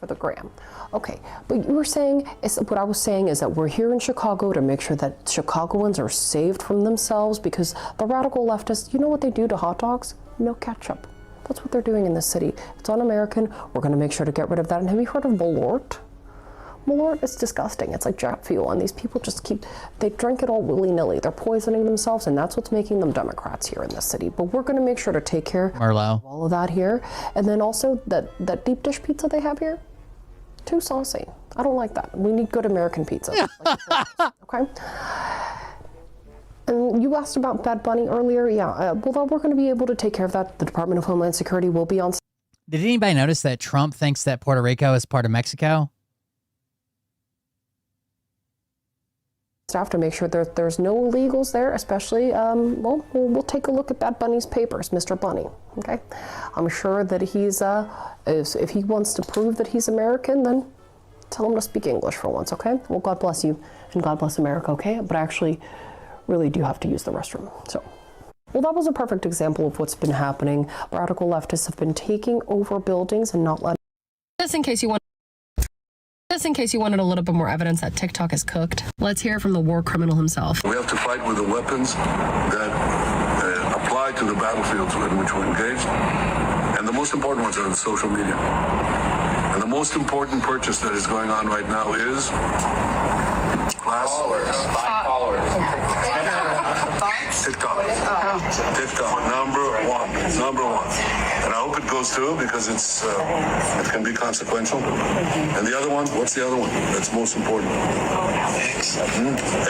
For the gram. Okay, but you were saying, what I was saying is that we're here in Chicago to make sure that Chicagoans are saved from themselves, because the radical leftists, you know what they do to hot dogs? No ketchup. That's what they're doing in this city. It's un-American. We're going to make sure to get rid of that. And have you heard of Malort? Malort is disgusting. It's like jet fuel, and these people just they drink it all willy-nilly. They're poisoning themselves, and that's what's making them Democrats here in this city. But we're going to make sure to take care of all of that here. And then also that deep dish pizza they have here, too saucy. I don't like that. We need good American pizza. Okay? And you asked about Bad Bunny earlier. Yeah, well, we're going to be able to take care of that. The Department of Homeland Security will be on.
Did anybody notice that Trump thinks that Puerto Rico is part of Mexico?
Staff to make sure that there's no illegals there, especially, we'll take a look at Bad Bunny's papers, Mr. Bunny, okay? I'm sure that he's, if he wants to prove that he's American, then tell him to speak English for once, okay? Well, God bless you, and God bless America, okay? But I actually really do have to use the restroom, so. Well, that was a perfect example of what's been happening. Radical leftists have been taking over buildings and not letting. Just in case you wanted a little bit more evidence that TikTok is cooked, let's hear from the war criminal himself.
We have to fight with the weapons that apply to the battlefields in which we're engaged. And the most important ones are in social media. And the most important purchase that is going on right now is followers. TikTok, number one. And I hope it goes through because it can be consequential. And the other one, what's the other one that's most important?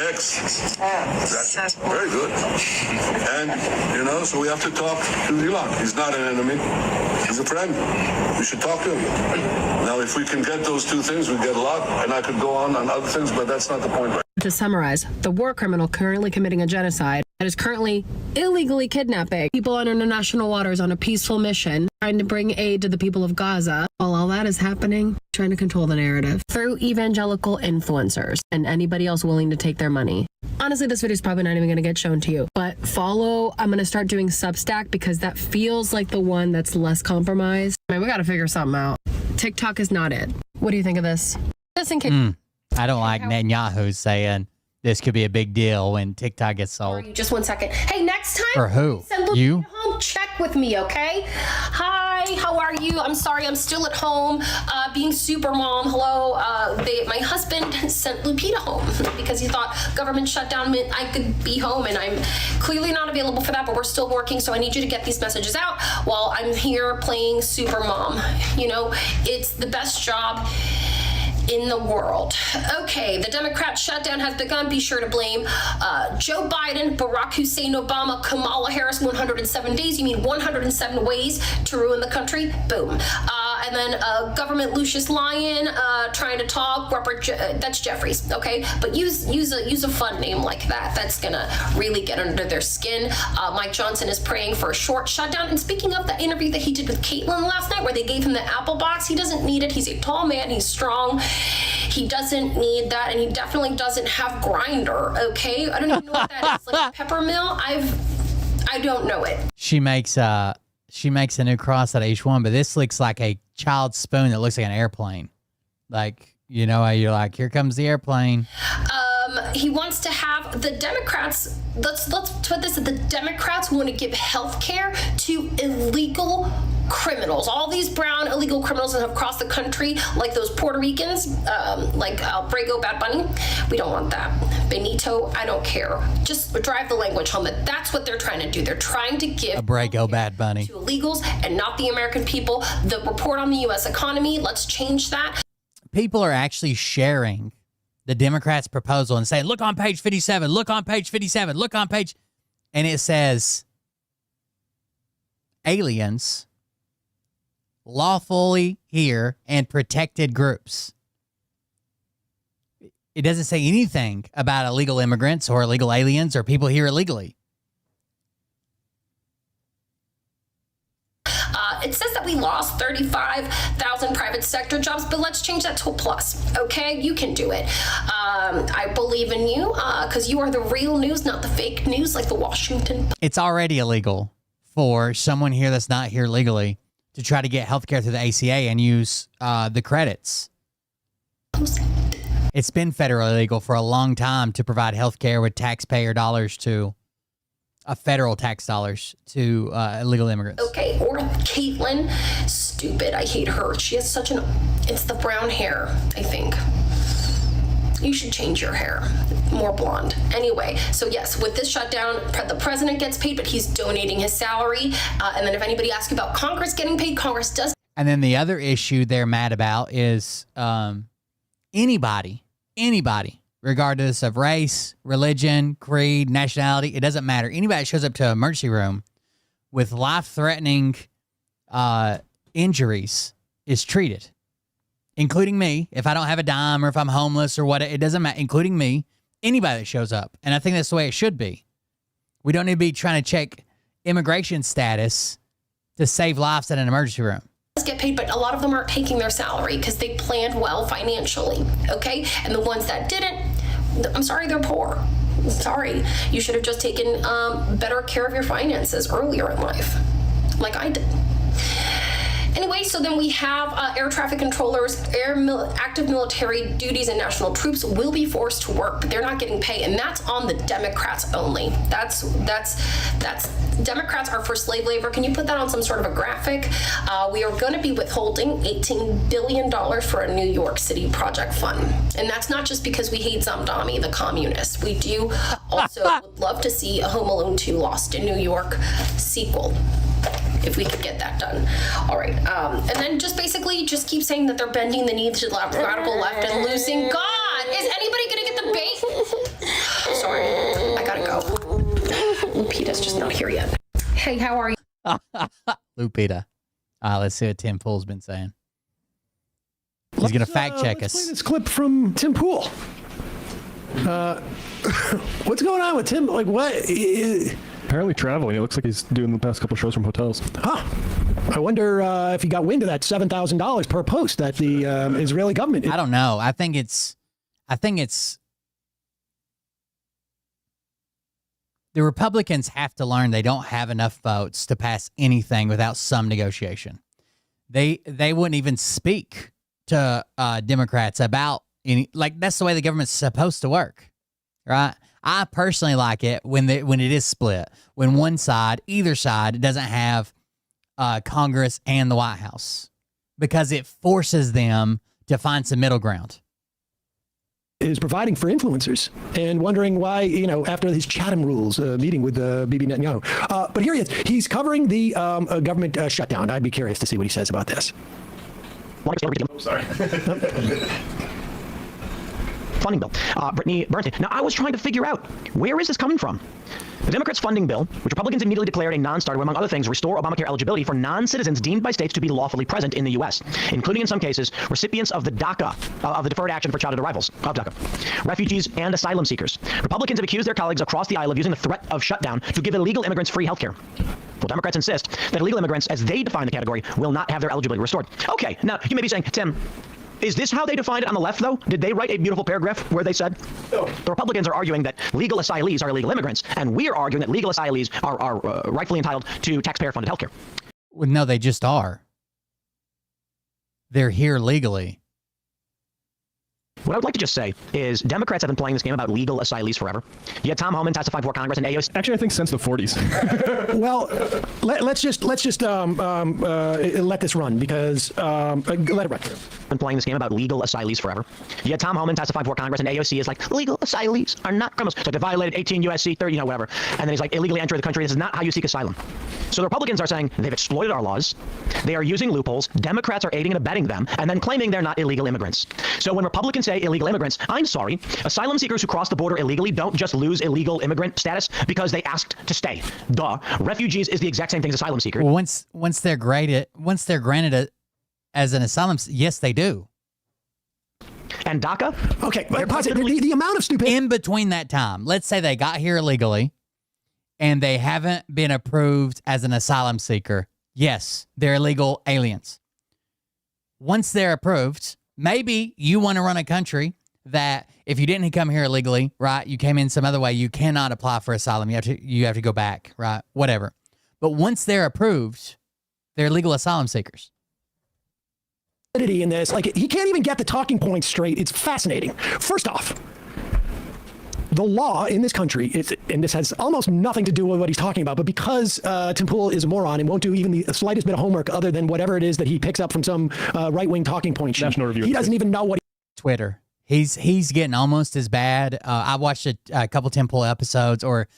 X. That's very good. And, so we have to talk to Elon. He's not an enemy. He's a friend. We should talk to him. Now, if we can get those two things, we get a lot. And I could go on other things, but that's not the point.
To summarize, the war criminal currently committing a genocide that is currently illegally kidnapping people on international waters on a peaceful mission, trying to bring aid to the people of Gaza. While all that is happening, trying to control the narrative through evangelical influencers and anybody else willing to take their money. Honestly, this video is probably not even going to get shown to you, but follow. I'm going to start doing Substack because that feels like the one that's less compromised. I mean, we got to figure something out. TikTok is not it. What do you think of this? Just in case.
I don't like Netanyahu saying this could be a big deal when TikTok gets sold.
Just 1 second. Hey, next time.
For who?
Send
you?
Home, check with me, okay? Hi, how are you? I'm sorry, I'm still at home, being super mom. Hello. My husband sent Lupita home because he thought government shutdown meant I could be home, and I'm clearly not available for that, but we're still working, so I need you to get these messages out while I'm here playing super mom. It's the best job in the world. Okay, the Democrat shutdown has begun. Be sure to blame Joe Biden, Barack Hussein Obama, Kamala Harris. 107 days. You mean 107 ways to ruin the country? Boom.
and then government Lucius Lyon trying to talk. That's Jeffries, okay? But use a fun name like that. That's gonna really get under their skin. Mike Johnson is praying for a short shutdown. And speaking of the interview that he did with Caitlyn last night, where they gave him the Apple box, he doesn't need it. He's a tall man. He's strong. He doesn't need that, and he definitely doesn't have Grindr. Okay, I don't even know what that is. Like a pepper mill. I don't know it.
She makes a new cross out of each one, but this looks like a child's spoon that looks like an airplane. Like, you know how you're like, here comes the airplane.
He wants to have the Democrats. Let's put this: the Democrats want to give health care to illegal criminals. All these brown illegal criminals that have crossed the country, like those Puerto Ricans, like Brago, Bad Bunny. We don't want that. Benito, I don't care. Just drive the language home. That's what they're trying to do. They're trying to give
a Brago, Bad Bunny
to illegals and not the American people. The report on the U.S. economy. Let's change that.
People are actually sharing the Democrats' proposal and saying, look on page 57, look on page 57, look on page. And it says aliens, lawfully here, and protected groups. It doesn't say anything about illegal immigrants or illegal aliens or people here illegally.
It says that we lost 35,000 private sector jobs, but let's change that to a plus, okay? You can do it. I believe in you because you are the real news, not the fake news like the Washington Post.
It's already illegal for someone here that's not here legally to try to get health care through the ACA and use the credits. It's been federally illegal for a long time to provide health care with taxpayer dollars to federal tax dollars to illegal immigrants.
Okay, or Caitlyn, stupid. I hate her. She has such it's the brown hair, I think. You should change your hair, more blonde. Anyway, so yes, with this shutdown, the president gets paid, but he's donating his salary. And then if anybody asks about Congress getting paid, Congress does.
And then the other issue they're mad about is anybody, regardless of race, religion, creed, nationality, it doesn't matter. Anybody that shows up to an emergency room with life-threatening injuries is treated, including me. If I don't have a dime or if I'm homeless or what, it doesn't matter, including me, anybody that shows up. And I think that's the way it should be. We don't need to be trying to check immigration status to save lives in an emergency room.
Get paid, but a lot of them aren't taking their salary because they planned well financially, okay? And the ones that didn't, I'm sorry, they're poor. Sorry. You should have just taken better care of your finances earlier in life, like I did. Anyway, so then we have air traffic controllers, active military duties, and national troops will be forced to work, but they're not getting pay, and that's on the Democrats only. That's Democrats are for slave labor. Can you put that on some sort of a graphic? We are going to be withholding $18 billion for a New York City project fund, and that's not just because we hate Zamdami, the communist. We do also would love to see a Home Alone 2 Lost in New York sequel, if we could get that done. All right. And then just basically just keep saying that they're bending the knee to the radical left and losing. God, is anybody going to get the bait? Sorry, I gotta go. Lupita's just not here yet. Hey, how are you?
Lupita. Let's see what Tim Pool's been saying. He's going to fact check us.
Play this clip from Tim Pool. What's going on with Tim? Like, what?
Apparently traveling. It looks like he's doing the past couple shows from hotels.
Huh. I wonder if he got wind of that $7,000 per post that the Israeli government.
I don't know. I think it's the Republicans have to learn they don't have enough votes to pass anything without some negotiation. They wouldn't even speak to Democrats about any, like, that's the way the government's supposed to work, right? I personally like it when it is split, when one side, either side, doesn't have Congress and the White House, because it forces them to find some middle ground.
Is providing for influencers and wondering why, after his Chatham rules meeting with Bibi Netanyahu. But here he is. He's covering the government shutdown. I'd be curious to see what he says about this.
Sorry.
funding bill. Brittany Bernstein. Now, I was trying to figure out, where is this coming from? The Democrats' funding bill, which Republicans immediately declared a non-starter, will, among other things, restore Obamacare eligibility for non-citizens deemed by states to be lawfully present in the U.S., including, in some cases, recipients of the DACA, of the Deferred Action for Childhood Arrivals, of DACA, refugees and asylum seekers. Republicans have accused their colleagues across the aisle of using the threat of shutdown to give illegal immigrants free health care. Well, Democrats insist that illegal immigrants, as they define the category, will not have their eligibility restored. Okay, now, you may be saying, Tim, is this how they defined it on the left, though? Did they write a beautiful paragraph where they said, the Republicans are arguing that legal asylees are illegal immigrants, and we are arguing that legal asylees are rightfully entitled to taxpayer-funded health care?
Well, no, they just are. They're here legally.
What I would like to just say is Democrats have been playing this game about legal asylees forever. You had Tom Homan testify before Congress and AOC.
Actually, I think since the 40s.
Well, let's just let this run because let it run.
Been playing this game about legal asylees forever. You had Tom Homan testify before Congress and AOC is like, legal asylees are not criminals. So they violated 18 U.S.C. 30, whatever. And then he's like, illegally enter the country. This is not how you seek asylum. So the Republicans are saying they've exploited our laws. They are using loopholes. Democrats are aiding and abetting them and then claiming they're not illegal immigrants. So when Republicans say illegal immigrants, I'm sorry, asylum seekers who cross the border illegally don't just lose illegal immigrant status because they asked to stay. Duh. Refugees is the exact same thing as asylum seekers.
Well, once they're granted it as an asylum, yes, they do.
And DACA?
Okay, the amount of stupidity
in between that time. Let's say they got here illegally and they haven't been approved as an asylum seeker. Yes, they're illegal aliens. Once they're approved, maybe you want to run a country that if you didn't come here illegally, right, you came in some other way, you cannot apply for asylum. You have to go back, right? Whatever. But once they're approved, they're legal asylum seekers.
In this, like, he can't even get the talking points straight. It's fascinating. First off, the law in this country is, and this has almost nothing to do with what he's talking about, but because Tim Pool is a moron and won't do even the slightest bit of homework other than whatever it is that he picks up from some right-wing talking point sheet, he doesn't even know what
Twitter. He's getting almost as bad. I watched a couple Tim Pool episodes or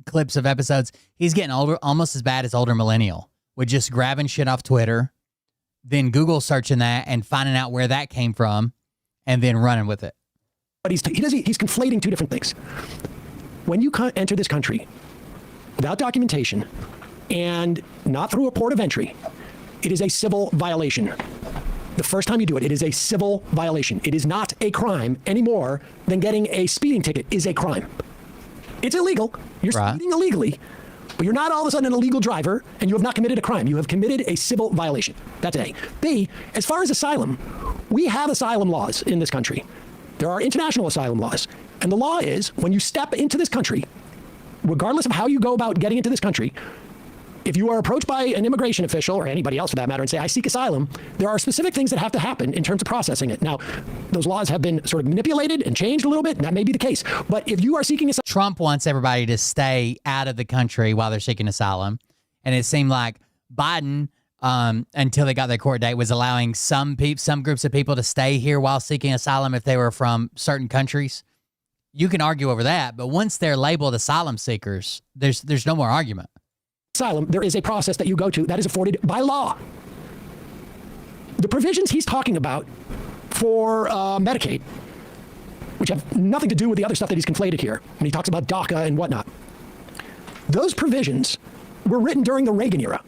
clips of episodes. He's getting almost as bad as older millennial with just grabbing shit off Twitter, then Google searching that and finding out where that came from, and then running with it.
But he's conflating two different things. When you enter this country without documentation and not through a port of entry, it is a civil violation. The first time you do it, it is a civil violation. It is not a crime any more than getting a speeding ticket is a crime. It's illegal. You're speeding illegally, but you're not all of a sudden an illegal driver and you have not committed a crime. You have committed a civil violation. That's A. B, as far as asylum, we have asylum laws in this country. There are international asylum laws. And the law is when you step into this country, regardless of how you go about getting into this country, if you are approached by an immigration official or anybody else for that matter and say, I seek asylum, there are specific things that have to happen in terms of processing it. Now, those laws have been sort of manipulated and changed a little bit, and that may be the case. But if you are seeking asylum...
Trump wants everybody to stay out of the country while they're seeking asylum. And it seemed like Biden, until they got their court date, was allowing some groups of people to stay here while seeking asylum if they were from certain countries. You can argue over that, but once they're labeled asylum seekers, there's no more argument.
Asylum, there is a process that you go to that is afforded by law. The provisions he's talking about for Medicaid, which have nothing to do with the other stuff that he's conflated here, when he talks about DACA and whatnot, those provisions were written during the Reagan era.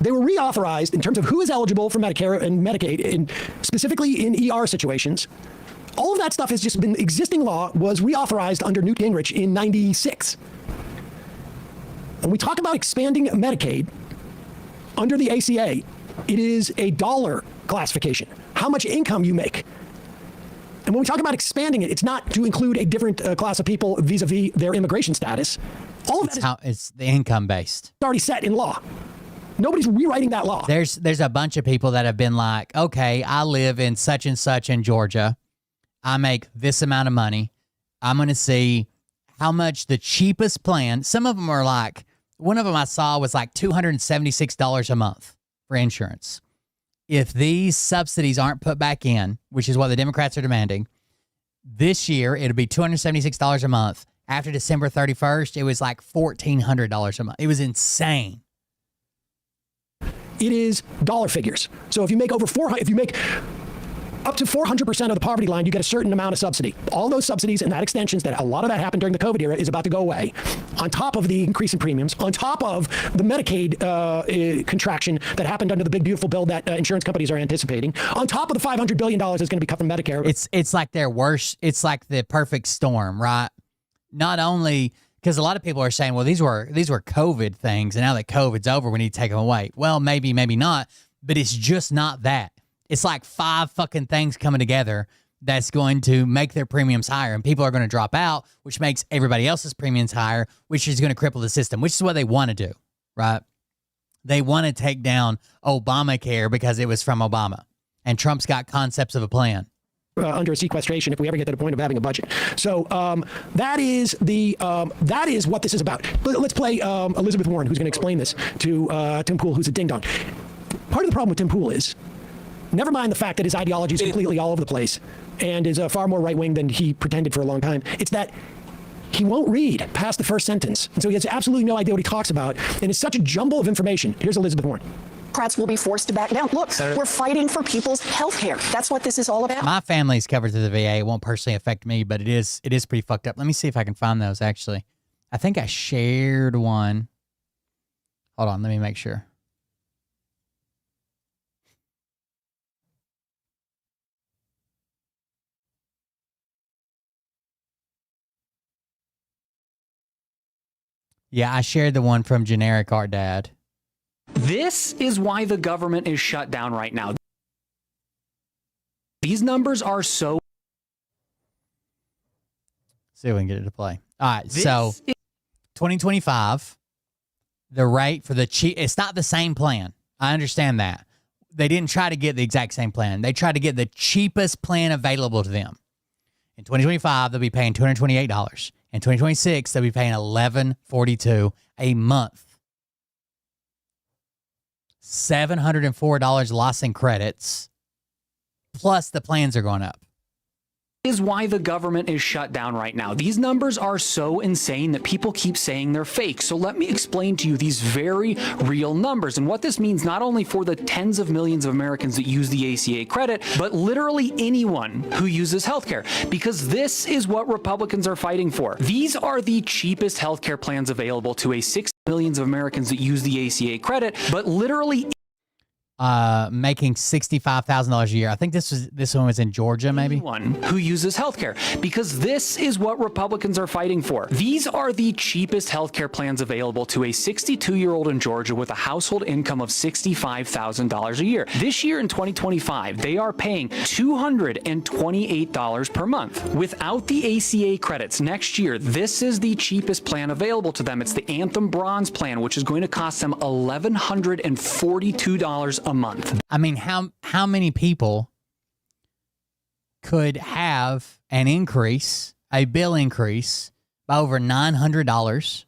They were reauthorized in terms of who is eligible for Medicare and Medicaid, specifically in ER situations. All of that stuff has just been existing law, was reauthorized under Newt Gingrich in '96. When we talk about expanding Medicaid under the ACA, it is a dollar classification, how much income you make. And when we talk about expanding it, it's not to include a different class of people vis-a-vis their immigration status. All of that
it's the income based.
It's already set in law. Nobody's rewriting that law.
There's a bunch of people that have been like, okay, I live in such and such in Georgia. I make this amount of money. I'm going to see how much the cheapest plan. Some of them are like, one of them I saw was like $276 a month for insurance. If these subsidies aren't put back in, which is what the Democrats are demanding, this year it'll be $276 a month. After December 31st, it was like $1,400 a month. It was insane.
It is dollar figures. So if you make over 400, if you make up to 400% of the poverty line, you get a certain amount of subsidy. All those subsidies and that extensions, that a lot of that happened during the COVID era, is about to go away. On top of the increase in premiums, on top of the Medicaid contraction that happened under the big beautiful bill that insurance companies are anticipating, on top of the $500 billion that's going to be cut from Medicare.
It's like their worst. It's like the perfect storm, right? Not only because a lot of people are saying, well, these were COVID things, and now that COVID's over, we need to take them away. Well, maybe not, but it's just not that. It's like 5 fucking things coming together that's going to make their premiums higher, and people are going to drop out, which makes everybody else's premiums higher, which is going to cripple the system, which is what they want to do, right? They want to take down Obamacare because it was from Obama, and Trump's got concepts of a plan.
Under a sequestration, if we ever get to the point of having a budget. So that is what this is about. Let's play Elizabeth Warren, who's going to explain this to Tim Pool, who's a ding dong. Part of the problem with Tim Pool is, never mind the fact that his ideology is completely all over the place and is far more right wing than he pretended for a long time. It's that he won't read past the first sentence, and so he has absolutely no idea what he talks about, and it's such a jumble of information. Here's Elizabeth Warren.
Democrats will be forced to back down. Look, we're fighting for people's health care. That's what this is all about.
My family's covered through the VA. It won't personally affect me, but it is pretty fucked up. Let me see if I can find those, actually. I think I shared one. Hold on, let me make sure. Yeah, I shared the one from Generic Art Dad.
This is why the government is shut down right now. These numbers are so...
See if we can get it to play. All right, so 2025, the rate for the cheap... It's not the same plan. I understand that. They didn't try to get the exact same plan. They tried to get the cheapest plan available to them. In 2025, they'll be paying $228. In 2026, they'll be paying $11.42 a month. $704 loss in credits, plus the plans are going up.
Is why the government is shut down right now. These numbers are so insane that people keep saying they're fake. So let me explain to you these very real numbers and what this means not only for the tens of millions of Americans that use the ACA credit, but literally anyone who uses healthcare, because this is what Republicans are fighting for. These are the cheapest healthcare plans available to 6 millions of Americans that use the ACA credit, but literally
making $65,000 a year. I think this one was in Georgia, maybe.
Anyone who uses healthcare, because this is what Republicans are fighting for. These are the cheapest healthcare plans available to a 62-year-old in Georgia with a household income of $65,000 a year. This year in 2025, they are paying $228 per month without the ACA credits. Next year, this is the cheapest plan available to them. It's the Anthem Bronze plan, which is going to cost them $1,142 a month.
I mean, how many people could have an increase, a bill increase by over $900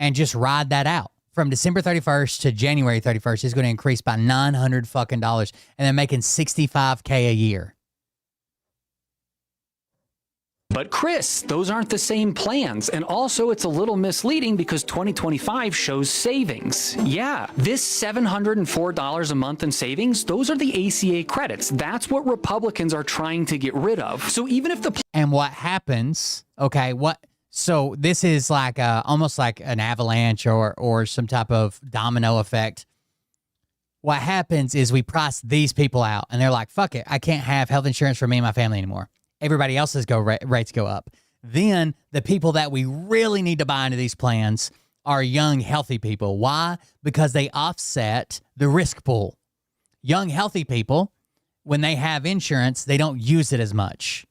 and just ride that out? From December 31st to January 31st, it's going to increase by $900 fucking dollars, and they're making $65K a year.
But Chris, those aren't the same plans. And also it's a little misleading because 2025 shows savings. Yeah, this $704 a month in savings, those are the ACA credits. That's what Republicans are trying to get rid of. So even if the...
And what happens, okay, so this is like almost like an avalanche or some type of domino effect. What happens is we price these people out and they're like, fuck it, I can't have health insurance for me and my family anymore. Everybody else's rates go up. Then the people that we really need to buy into these plans are young, healthy people. Why? Because they offset the risk pool. Young, healthy people, when they have insurance, they don't use it as much.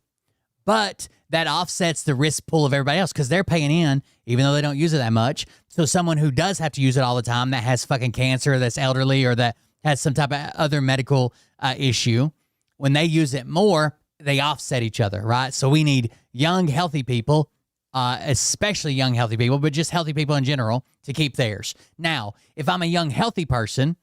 But that offsets the risk pool of everybody else because they're paying in, even though they don't use it that much. So someone who does have to use it all the time, that has fucking cancer, that's elderly, or that has some type of other medical issue, when they use it more, they offset each other, right? So we need young, healthy people, especially young, healthy people, but just healthy people in general to keep theirs. Now, if I'm a young, healthy person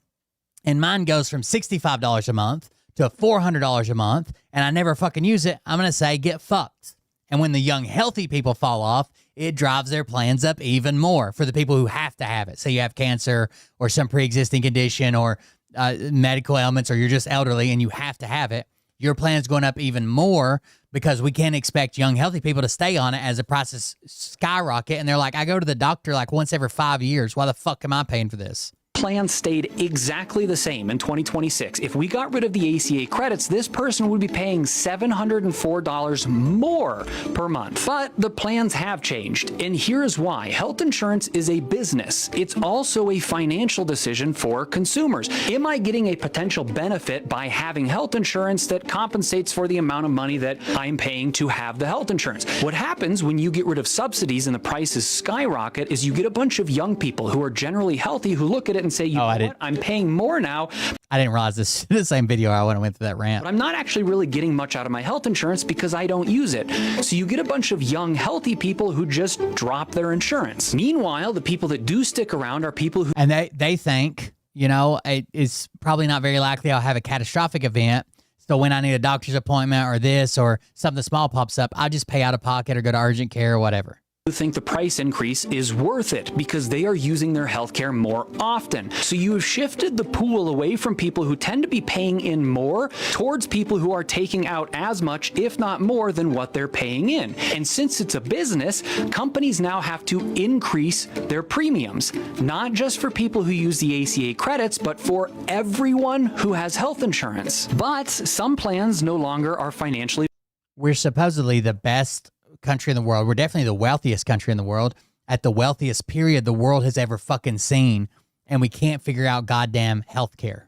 and mine goes from $65 a month to $400 a month and I never fucking use it, I'm going to say get fucked. And when the young, healthy people fall off, it drives their plans up even more for the people who have to have it. Say you have cancer or some pre-existing condition or medical ailments or you're just elderly and you have to have it, your plan's going up even more because we can't expect young, healthy people to stay on it as the prices skyrocket. And they're like, I go to the doctor like once every 5 years. Why the fuck am I paying for this?
Plan stayed exactly the same in 2026. If we got rid of the ACA credits, this person would be paying $704 more per month. But the plans have changed, and here's why. Health insurance is a business. It's also a financial decision for consumers. Am I getting a potential benefit by having health insurance that compensates for the amount of money that I'm paying to have the health insurance? What happens when you get rid of subsidies and the prices skyrocket is you get a bunch of young people who are generally healthy who look at it and say, you know what? I'm paying more now.
I didn't realize this the same video I went through that rant.
But I'm not actually really getting much out of my health insurance because I don't use it. So you get a bunch of young, healthy people who just drop their insurance. Meanwhile, the people that do stick around are people who...
And they think, you know, it's probably not very likely I'll have a catastrophic event. So when I need a doctor's appointment or this or something small pops up, I'll just pay out of pocket or go to urgent care or whatever.
Think the price increase is worth it because they are using their healthcare more often. So you have shifted the pool away from people who tend to be paying in more towards people who are taking out as much, if not more, than what they're paying in. And since it's a business, companies now have to increase their premiums, not just for people who use the ACA credits, but for everyone who has health insurance. But some plans no longer are financially...
We're supposedly the best country in the world. We're definitely the wealthiest country in the world at the wealthiest period the world has ever fucking seen, and we can't figure out goddamn healthcare.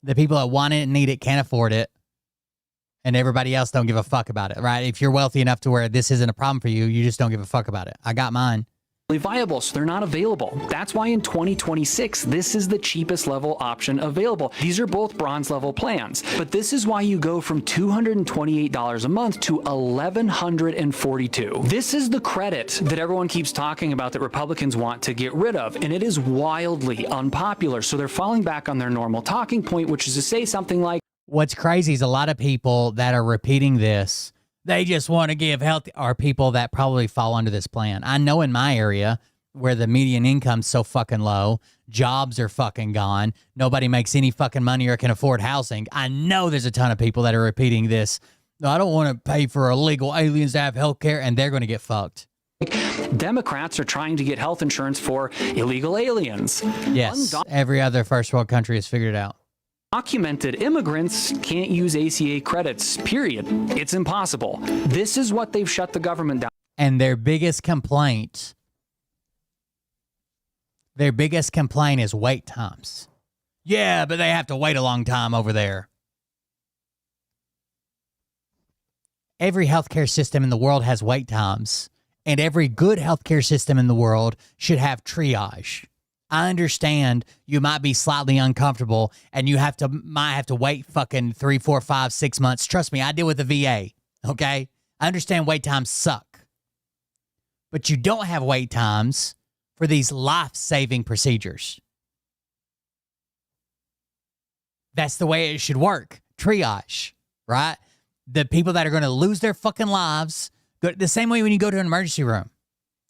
The people that want it and need it can't afford it, and everybody else don't give a fuck about it, right? If you're wealthy enough to where this isn't a problem for you, you just don't give a fuck about it. I got mine.
Viable, so they're not available. That's why in 2026, this is the cheapest level option available. These are both bronze level plans, but this is why you go from $228 a month to $1,142. This is the credit that everyone keeps talking about that Republicans want to get rid of, and it is wildly unpopular. So they're falling back on their normal talking point, which is to say something like,
what's crazy is a lot of people that are repeating this, they just want to give health, are people that probably fall under this plan. I know in my area where the median income's so fucking low, jobs are fucking gone, nobody makes any fucking money or can afford housing. I know there's a ton of people that are repeating this. No, I don't want to pay for illegal aliens to have health care, and they're going to get fucked.
Democrats are trying to get health insurance for illegal aliens.
Yes, every other first world country has figured it out.
Documented immigrants can't use ACA credits, period. It's impossible. This is what they've shut the government down.
And their biggest complaint is wait times. Yeah, but they have to wait a long time over there. Every healthcare system in the world has wait times, and every good healthcare system in the world should have triage. I understand you might be slightly uncomfortable and you might have to wait fucking 3, 4, 5, 6 months. Trust me, I deal with the VA, okay? I understand wait times suck. But you don't have wait times for these life-saving procedures. That's the way it should work. Triage, right? The people that are going to lose their fucking lives, the same way when you go to an emergency room.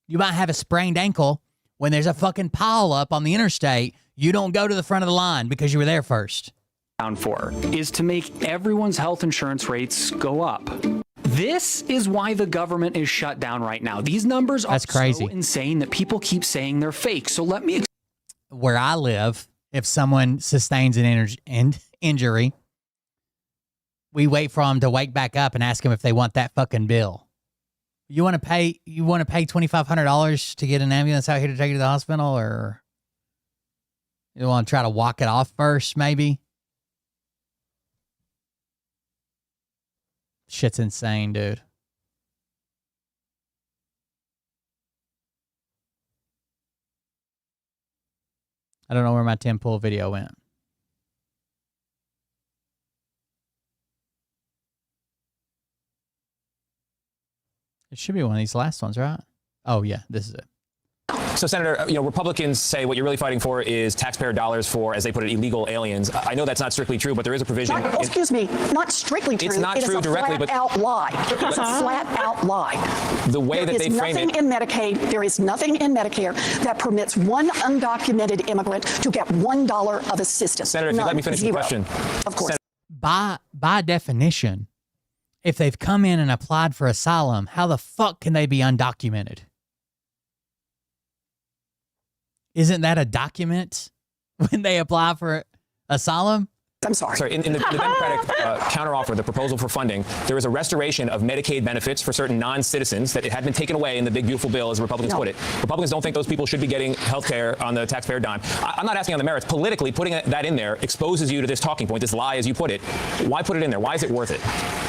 You might have a sprained ankle. When there's a fucking pile up on the interstate, you don't go to the front of the line because you were there first.
Down for is to make everyone's health insurance rates go up. This is why the government is shut down right now. These numbers are so insane that people keep saying they're fake. So let me...
Where I live, if someone sustains an injury, we wait for them to wake back up and ask them if they want that fucking bill. You want to pay $2,500 to get an ambulance out here to take you to the hospital, or you want to try to walk it off first, maybe? Shit's insane, dude. I don't know where my Tim Pool video went. It should be one of these last ones, right? Oh, yeah, this is it.
So, Senator, Republicans say what you're really fighting for is taxpayer dollars for, as they put it, illegal aliens. I know that's not strictly true, but there is a provision.
Excuse me, not strictly true.
It's not true directly, but
flat-out lie. It's a flat-out lie.
The way that they frame it.
There is nothing in Medicare that permits one undocumented immigrant to get $1 of assistance.
Senator, if you let me finish the question.
Of course.
By definition, if they've come in and applied for asylum, how the fuck can they be undocumented? Isn't that a document when they apply for asylum?
I'm sorry.
Sorry, in the Democratic counteroffer, the proposal for funding, there is a restoration of Medicaid benefits for certain non-citizens that it had been taken away in the big, beautiful bill, as Republicans put it. Republicans don't think those people should be getting health care on the taxpayer dime. I'm not asking on the merits. Politically, putting that in there exposes you to this talking point, this lie, as you put it. Why put it in there? Why is it worth it?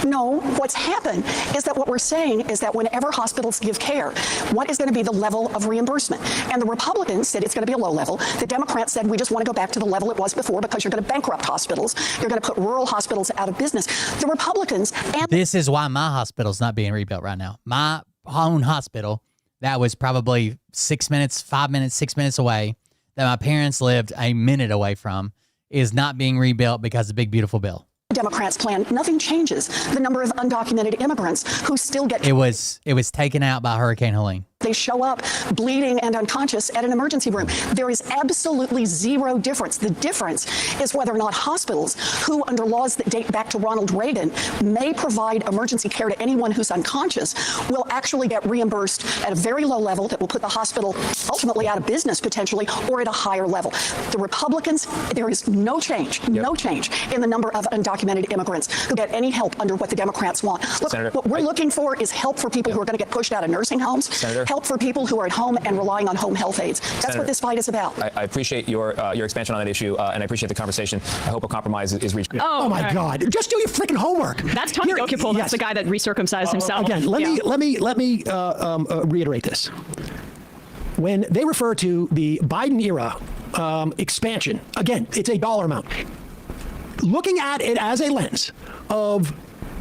No, what's happened is that what we're saying is that whenever hospitals give care, what is going to be the level of reimbursement? And the Republicans said it's going to be a low level. The Democrats said we just want to go back to the level it was before because you're going to bankrupt hospitals. You're going to put rural hospitals out of business. The Republicans and
this is why my hospital's not being rebuilt right now. My own hospital that was probably 6 minutes, 5 minutes, 6 minutes away, that my parents lived a minute away from, is not being rebuilt because of the big, beautiful bill.
Democrats' plan, nothing changes the number of undocumented immigrants who still get.
It was taken out by Hurricane Helene.
They show up bleeding and unconscious at an emergency room. There is absolutely zero difference. The difference is whether or not hospitals, who under laws that date back to Ronald Reagan may provide emergency care to anyone who's unconscious, will actually get reimbursed at a very low level that will put the hospital ultimately out of business potentially, or at a higher level. The Republicans, there is no change, no change in the number of undocumented immigrants who get any help under what the Democrats want. Look,
Senator,
what we're looking for is help for people who are going to get pushed out of nursing homes.
Senator,
help for people who are at home and relying on home health aides. That's
Senator,
what this fight is about.
I appreciate your expansion on that issue, and I appreciate the conversation. I hope a compromise is reached.
Oh my God! Just do your freaking homework.
That's Tony Okipol. That's the guy that recircumcised himself.
Again, let me reiterate this. When they refer to the Biden era expansion, again, it's a dollar amount. Looking at it as a lens of,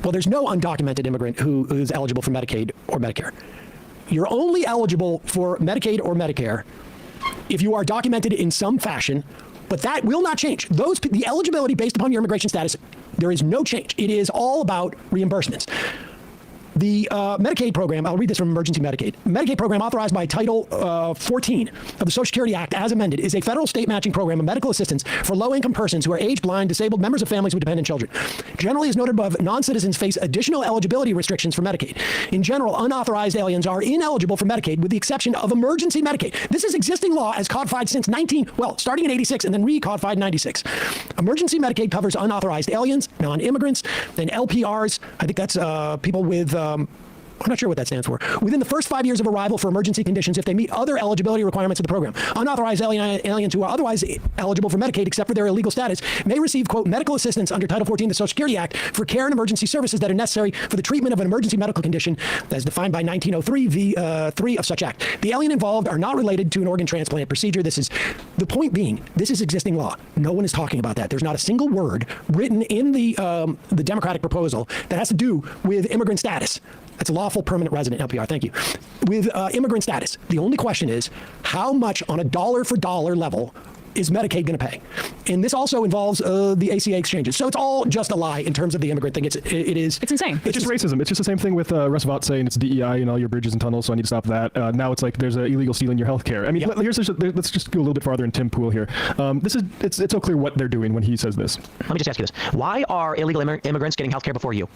well, there's no undocumented immigrant who is eligible for Medicaid or Medicare. You're only eligible for Medicaid or Medicare if you are documented in some fashion, but that will not change. The eligibility based upon your immigration status, there is no change. It is all about reimbursements. The Medicaid program, I'll read this from Emergency Medicaid. Medicaid program authorized by Title 14 of the Social Security Act as amended is a federal state matching program of medical assistance for low-income persons who are age, blind, disabled, members of families with dependent children. Generally, as noted above, non-citizens face additional eligibility restrictions for Medicaid. In general, unauthorized aliens are ineligible for Medicaid with the exception of emergency Medicaid. This is existing law as codified since starting in 86 and then recodified in 96. Emergency Medicaid covers unauthorized aliens, non-immigrants, then LPRs. I think that's people with I'm not sure what that stands for. Within the first 5 years of arrival for emergency conditions, if they meet other eligibility requirements of the program, unauthorized aliens who are otherwise eligible for Medicaid except for their illegal status may receive, quote, medical assistance under Title 14 of the Social Security Act for care and emergency services that are necessary for the treatment of an emergency medical condition as defined by 1903 v. 3 of such act. The alien involved are not related to an organ transplant procedure. This is the point being, this is existing law. No one is talking about that. There's not a single word written in the Democratic proposal that has to do with immigrant status. That's a lawful permanent resident, LPR, thank you. With immigrant status, the only question is how much on a dollar-for-dollar level is Medicaid going to pay? And this also involves the ACA exchanges. So it's all just a lie in terms of the immigrant thing. It's
insane.
It's just racism. It's just the same thing with Russ Vought saying it's DEI and all your bridges and tunnels, so I need to stop that. Now it's like there's illegal stealing your health care. I mean, let's just go a little bit farther in Tim Pool here. It's so clear what they're doing when he says this.
Let me just ask you this. Why are illegal immigrants getting health care before you?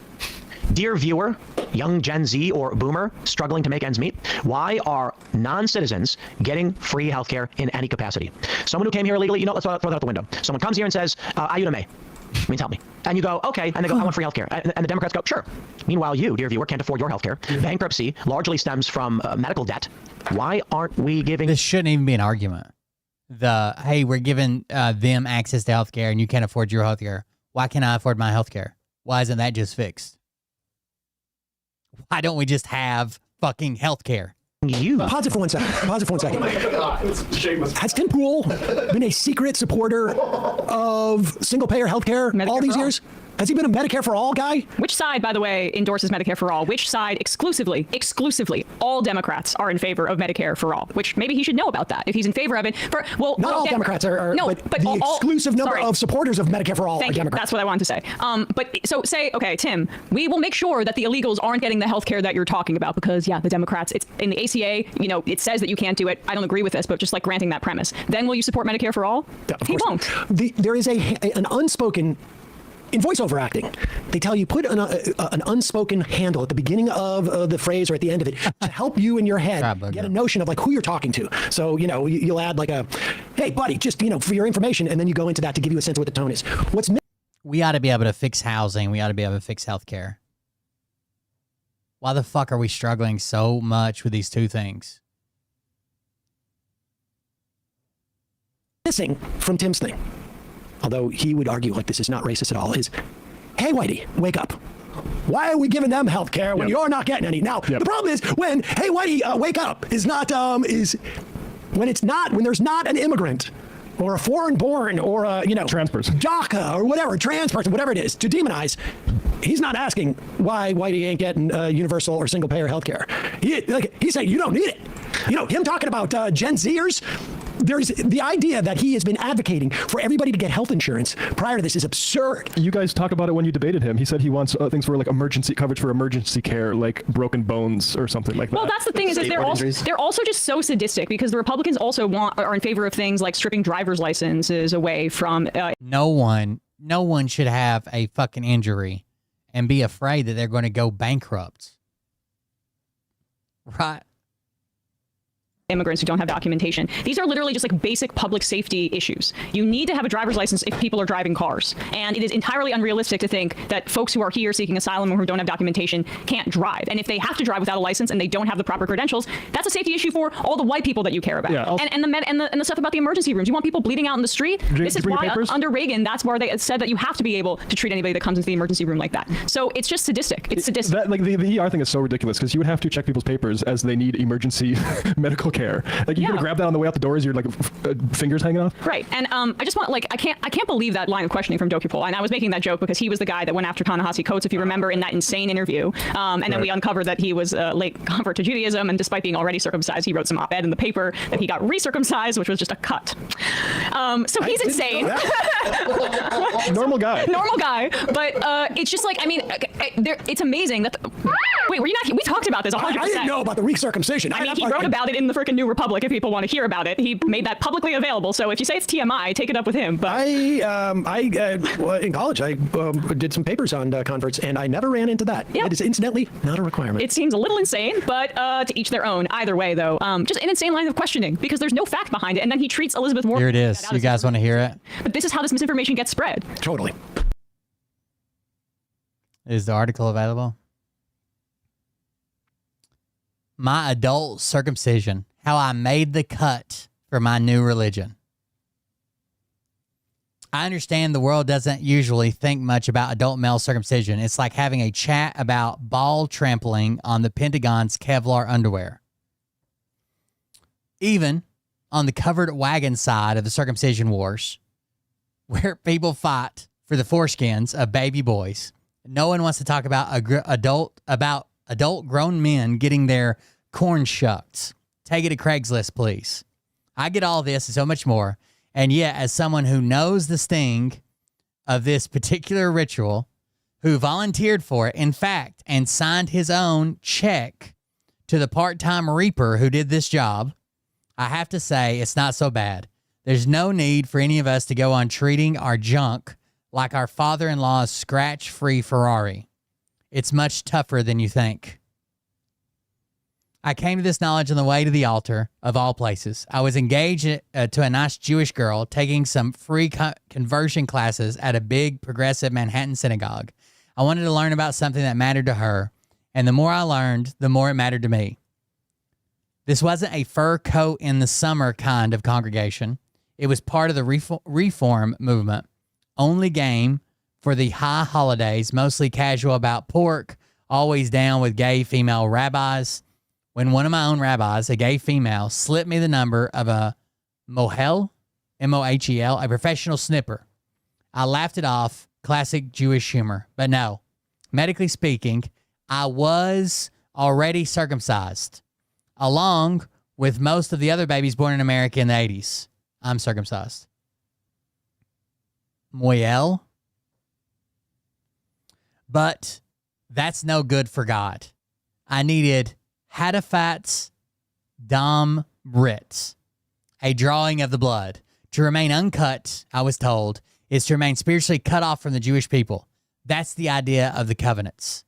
Dear viewer, young Gen Z or boomer struggling to make ends meet, why are non-citizens getting free healthcare in any capacity? Someone who came here illegally, let's throw that out the window. Someone comes here and says, ayuda me, means help me. And you go, okay, and they go, I want free healthcare. And the Democrats go, sure. Meanwhile, you, dear viewer, can't afford your healthcare. Bankruptcy largely stems from medical debt. Why aren't we giving...
This shouldn't even be an argument. Hey, we're giving them access to healthcare and you can't afford your healthcare. Why can't I afford my healthcare? Why isn't that just fixed? Why don't we just have fucking healthcare?
Pause it for 1 second. Oh my God. Has Tim Pool been a secret supporter of single-payer healthcare all these years? Has he been a Medicare for all guy?
Which side, by the way, endorses Medicare for all? Which side exclusively, all Democrats are in favor of Medicare for all? Which maybe he should know about that if he's in favor of it.
Not all Democrats are,
no,
but the exclusive number of supporters of Medicare for all are Democrats.
That's what I wanted to say. But so say, okay, Tim, we will make sure that the illegals aren't getting the health care that you're talking about because, yeah, the Democrats, it's in the ACA, it says that you can't do it. I don't agree with this, but just like granting that premise. Then will you support Medicare for all? He won't.
There is an unspoken, in voiceover acting, they tell you put an unspoken handle at the beginning of the phrase or at the end of it to help you in your head get a notion of like who you're talking to. So, you'll add like hey, buddy, just, for your information. And then you go into that to give you a sense of what the tone is.
We ought to be able to fix housing. We ought to be able to fix healthcare. Why the fuck are we struggling so much with these two things?
Missing from Tim's thing, although he would argue like this is not racist at all, is, hey, Whitey, wake up. Why are we giving them health care when you're not getting any? Now, the problem is when, hey, Whitey, wake up is not, when there's not an immigrant or a foreign-born or a,
trans person,
DACA or whatever, trans person, whatever it is, to demonize. He's not asking why Whitey ain't getting universal or single-payer health care. He's saying you don't need it. Him talking about Gen Zers, there's the idea that he has been advocating for everybody to get health insurance prior to this is absurd.
You guys talked about it when you debated him. He said he wants things for like emergency coverage for emergency care, like broken bones or something like that.
Well, that's the thing is that they're also just so sadistic because the Republicans also are in favor of things like stripping driver's licenses away from.
No one should have a fucking injury and be afraid that they're going to go bankrupt. Right.
Immigrants who don't have documentation. These are literally just like basic public safety issues. You need to have a driver's license if people are driving cars. And it is entirely unrealistic to think that folks who are here seeking asylum or who don't have documentation can't drive. And if they have to drive without a license and they don't have the proper credentials, that's a safety issue for all the white people that you care about.
Yeah,
and the stuff about the emergency rooms. You want people bleeding out in the street? This is why under Reagan, that's where they said that you have to be able to treat anybody that comes into the emergency room like that. So it's just sadistic. It's sadistic.
That, like the ER thing is so ridiculous because you would have to check people's papers as they need emergency medical care. Like you're gonna grab that on the way out the door as your like fingers hanging off.
Right, and I just want I can't believe that line of questioning from Doku Pol. And I was making that joke because he was the guy that went after Ta-Nehisi Coates, if you remember, in that insane interview. And then we uncovered that he was a late convert to Judaism, and despite being already circumcised, he wrote some op-ed in the paper that he got recircumcised, which was just a cut. So he's insane.
Normal guy.
Normal guy, but it's just like it's amazing that. Wait, were you not? We talked about this 100%.
I didn't know about the recircumcision.
I mean, he wrote about it in the freaking New Republic. If people want to hear about it, he made that publicly available. So if you say it's TMI, take it up with him. But
in college, I did some papers on converts, and I never ran into that.
Yeah.
It is incidentally not a requirement.
It seems a little insane, but to each their own. Either way, though, just an insane line of questioning because there's no fact behind it, and then he treats Elizabeth Warren.
Here it is. You guys want to hear it?
But this is how this misinformation gets spread.
Totally.
Is the article available? My adult circumcision. How I made the cut for my new religion. I understand the world doesn't usually think much about adult male circumcision. It's like having a chat about ball trampling on the Pentagon's Kevlar underwear. Even on the covered wagon side of the circumcision wars, where people fight for the foreskins of baby boys, no one wants to talk about adult grown men getting their corn shucked. Take it to Craigslist, please. I get all this and so much more. And yet, as someone who knows the sting of this particular ritual, who volunteered for it, in fact, and signed his own check to the part-time reaper who did this job, I have to say it's not so bad. There's no need for any of us to go on treating our junk like our father-in-law's scratch-free Ferrari. It's much tougher than you think. I came to this knowledge on the way to the altar, of all places. I was engaged to a nice Jewish girl taking some free conversion classes at a big, progressive Manhattan synagogue. I wanted to learn about something that mattered to her, and the more I learned, the more it mattered to me. This wasn't a fur coat in the summer kind of congregation. It was part of the reform movement. Only game for the high holidays, mostly casual about pork, always down with gay female rabbis. When one of my own rabbis, a gay female, slipped me the number of a mohel, M-O-H-E-L, a professional snipper. I laughed it off classic Jewish humor. But no, medically speaking, I was already circumcised, along with most of the other babies born in America in the 80s. I'm circumcised. Moyel. But that's no good for God. I needed Hadaphat's Dam Brit, a drawing of the blood. To remain uncut, I was told, is to remain spiritually cut off from the Jewish people. That's the idea of the covenants.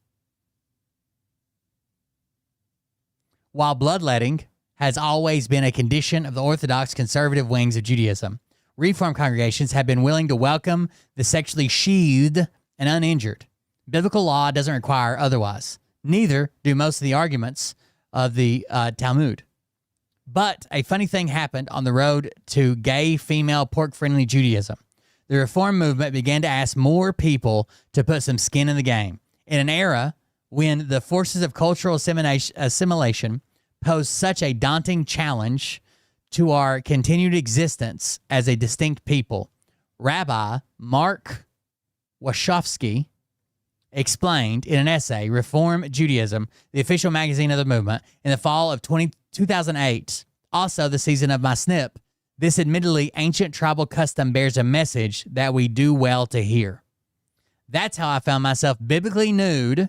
While bloodletting has always been a condition of the Orthodox conservative wings of Judaism, Reform congregations have been willing to welcome the sexually sheathed and uninjured. Biblical law doesn't require otherwise. Neither do most of the arguments of the Talmud. But a funny thing happened on the road to gay, female, pork-friendly Judaism. The Reform movement began to ask more people to put some skin in the game. In an era when the forces of cultural assimilation posed such a daunting challenge to our continued existence as a distinct people, Rabbi Mark Wachowski explained in an essay, Reform Judaism, the official magazine of the movement, in the fall of 2008, also the season of my snip, this admittedly ancient tribal custom bears a message that we do well to hear. That's how I found myself biblically nude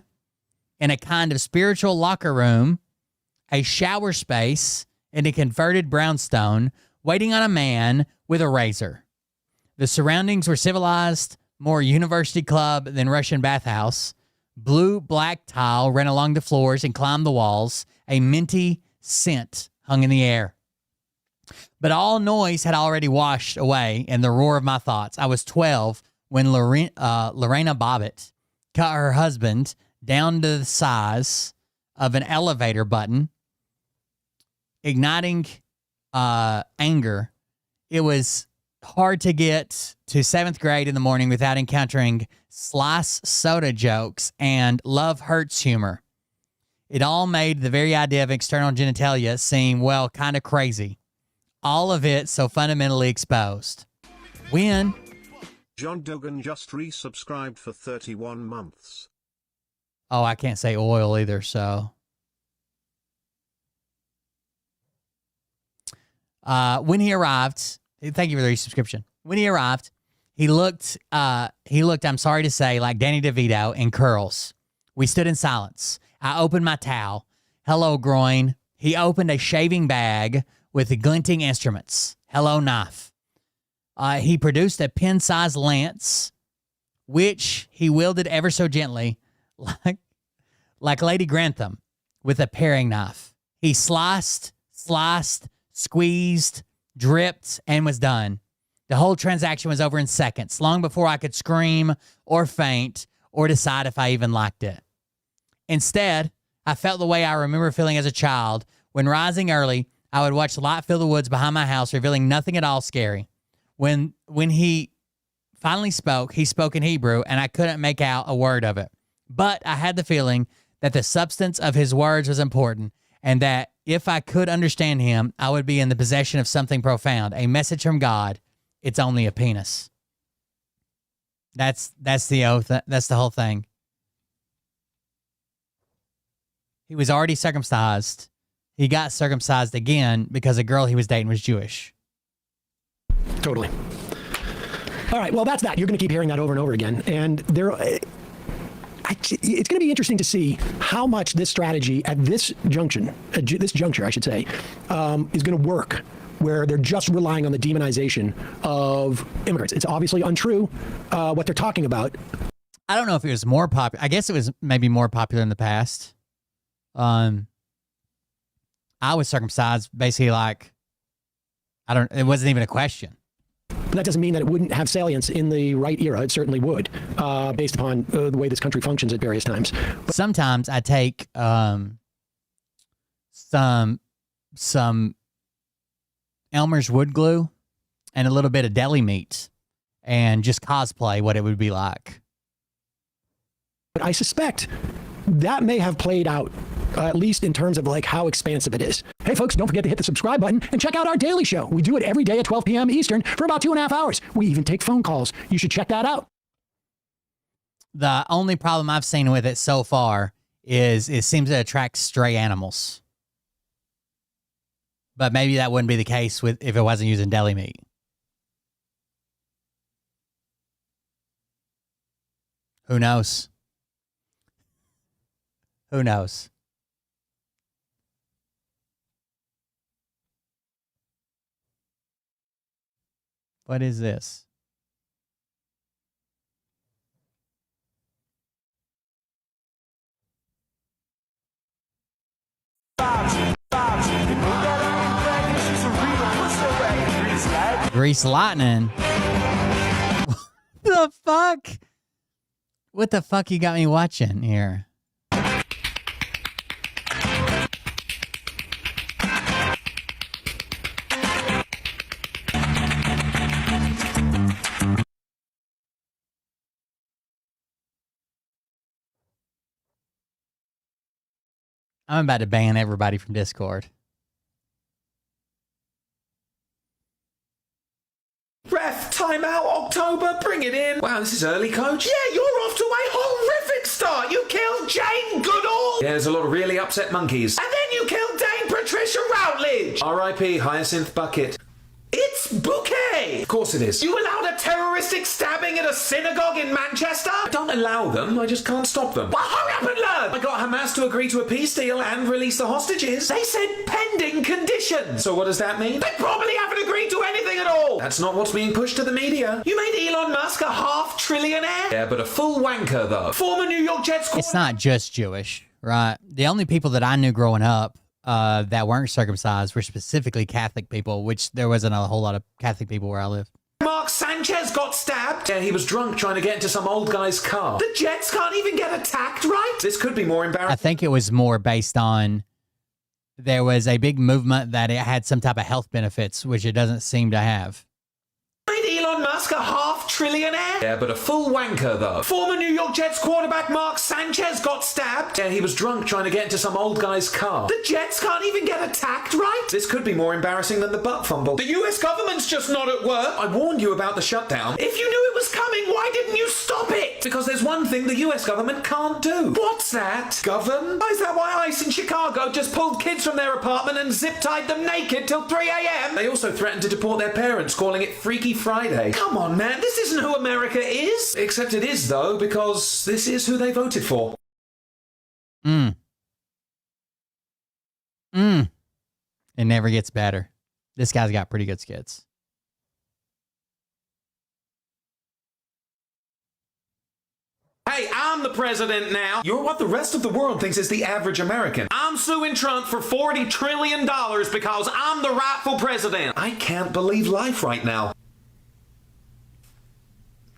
in a kind of spiritual locker room, a shower space in a converted brownstone, waiting on a man with a razor. The surroundings were civilized, more university club than Russian bathhouse. Blue-black tile ran along the floors and climbed the walls. A minty scent hung in the air. But all noise had already washed away in the roar of my thoughts. I was 12 when Lorena Bobbitt cut her husband down to the size of an elevator button, igniting anger. It was hard to get to 7th grade in the morning without encountering slice soda jokes and love hurts humor. It all made the very idea of external genitalia seem, well, kind of crazy. All of it so fundamentally exposed. When
John Dogan just resubscribed for 31 months.
Oh, I can't say oil either, so. When he arrived, thank you for the resubscription. When he arrived, he looked, I'm sorry to say, like Danny DeVito in curls. We stood in silence. I opened my towel. Hello, groin. He opened a shaving bag with the glinting instruments. Hello, knife. He produced a pen-sized lance, which he wielded ever so gently, like Lady Grantham, with a paring knife. He sliced, squeezed, dripped, and was done. The whole transaction was over in seconds, long before I could scream or faint or decide if I even liked it. Instead, I felt the way I remember feeling as a child when, rising early, I would watch the light fill the woods behind my house, revealing nothing at all scary. When he finally spoke, he spoke in Hebrew, and I couldn't make out a word of it. But I had the feeling that the substance of his words was important, and that if I could understand him, I would be in the possession of something profound, a message from God. It's only a penis. That's the oath. That's the whole thing. He was already circumcised. He got circumcised again because a girl he was dating was Jewish.
Totally. All right. Well, that's that. You're going to keep hearing that over and over again. And it's going to be interesting to see how much this strategy at this juncture, I should say, is going to work, where they're just relying on the demonization of immigrants. It's obviously untrue what they're talking about.
I don't know if it was more popular. I guess it was maybe more popular in the past. I was circumcised basically it wasn't even a question.
But that doesn't mean that it wouldn't have salience in the right era. It certainly would, based upon the way this country functions at various times. But
sometimes I take some Elmer's wood glue and a little bit of deli meat and just cosplay what it would be like.
But I suspect that may have played out, at least in terms of how expansive it is. Hey, folks, don't forget to hit the subscribe button and check out our daily show. We do it every day at 12 p.m. Eastern for about 2.5 hours. We even take phone calls. You should check that out.
The only problem I've seen with it so far is it seems to attract stray animals. But maybe that wouldn't be the case with if it wasn't using deli meat. Who knows? Who knows? What is this? Grease lightning. What the fuck? What the fuck you got me watching here? I'm about to ban everybody from Discord.
Ref, timeout, October, bring it in. Wow, this is early, coach. Yeah, you're off to a horrific start. You killed Jane Goodall. Yeah, there's a lot of really upset monkeys. And then you killed Dame Patricia Routledge. R.I.P. Hyacinth Bucket. It's Bouquet! Of course it is. You allowed a terroristic stabbing at a synagogue in Manchester? I don't allow them, I just can't stop them. Well, hurry up and learn! I got Hamas to agree to a peace deal and release the hostages. They said pending conditions. So what does that mean? They probably haven't agreed to anything at all. That's not what's being pushed to the media. You made Elon Musk a half-trillionaire? Yeah, but a full wanker, though. Former New York Jets...
It's not just Jewish, right? The only people that I knew growing up that weren't circumcised were specifically Catholic people, which there wasn't a whole lot of Catholic people where I live.
Mark Sanchez got stabbed. Yeah, he was drunk trying to get into some old guy's car. The Jets can't even get attacked, right? This could be more embarrassing.
I think it was more based on there was a big movement that it had some type of health benefits, which it doesn't seem to have.
Made Elon Musk a half-trillionaire? Yeah, but a full wanker, though. Former New York Jets quarterback Mark Sanchez got stabbed. Yeah, he was drunk trying to get into some old guy's car. The Jets can't even get attacked, right? This could be more embarrassing than the butt fumble. The US government's just not at work. I warned you about the shutdown. If you knew it was coming, why didn't you stop it? Because there's one thing the US government can't do. What's that? Govern? Is that why ICE in Chicago just pulled kids from their apartment and zip-tied them naked till 3 a.m.? They also threatened to deport their parents, calling it Freaky Friday. Come on, man, this isn't who America is. Except it is, though, because this is who they voted for.
It never gets better. This guy's got pretty good skits.
Hey, I'm the president now. You're what the rest of the world thinks is the average American. I'm suing Trump for $40 trillion because I'm the rightful president. I can't believe life right now.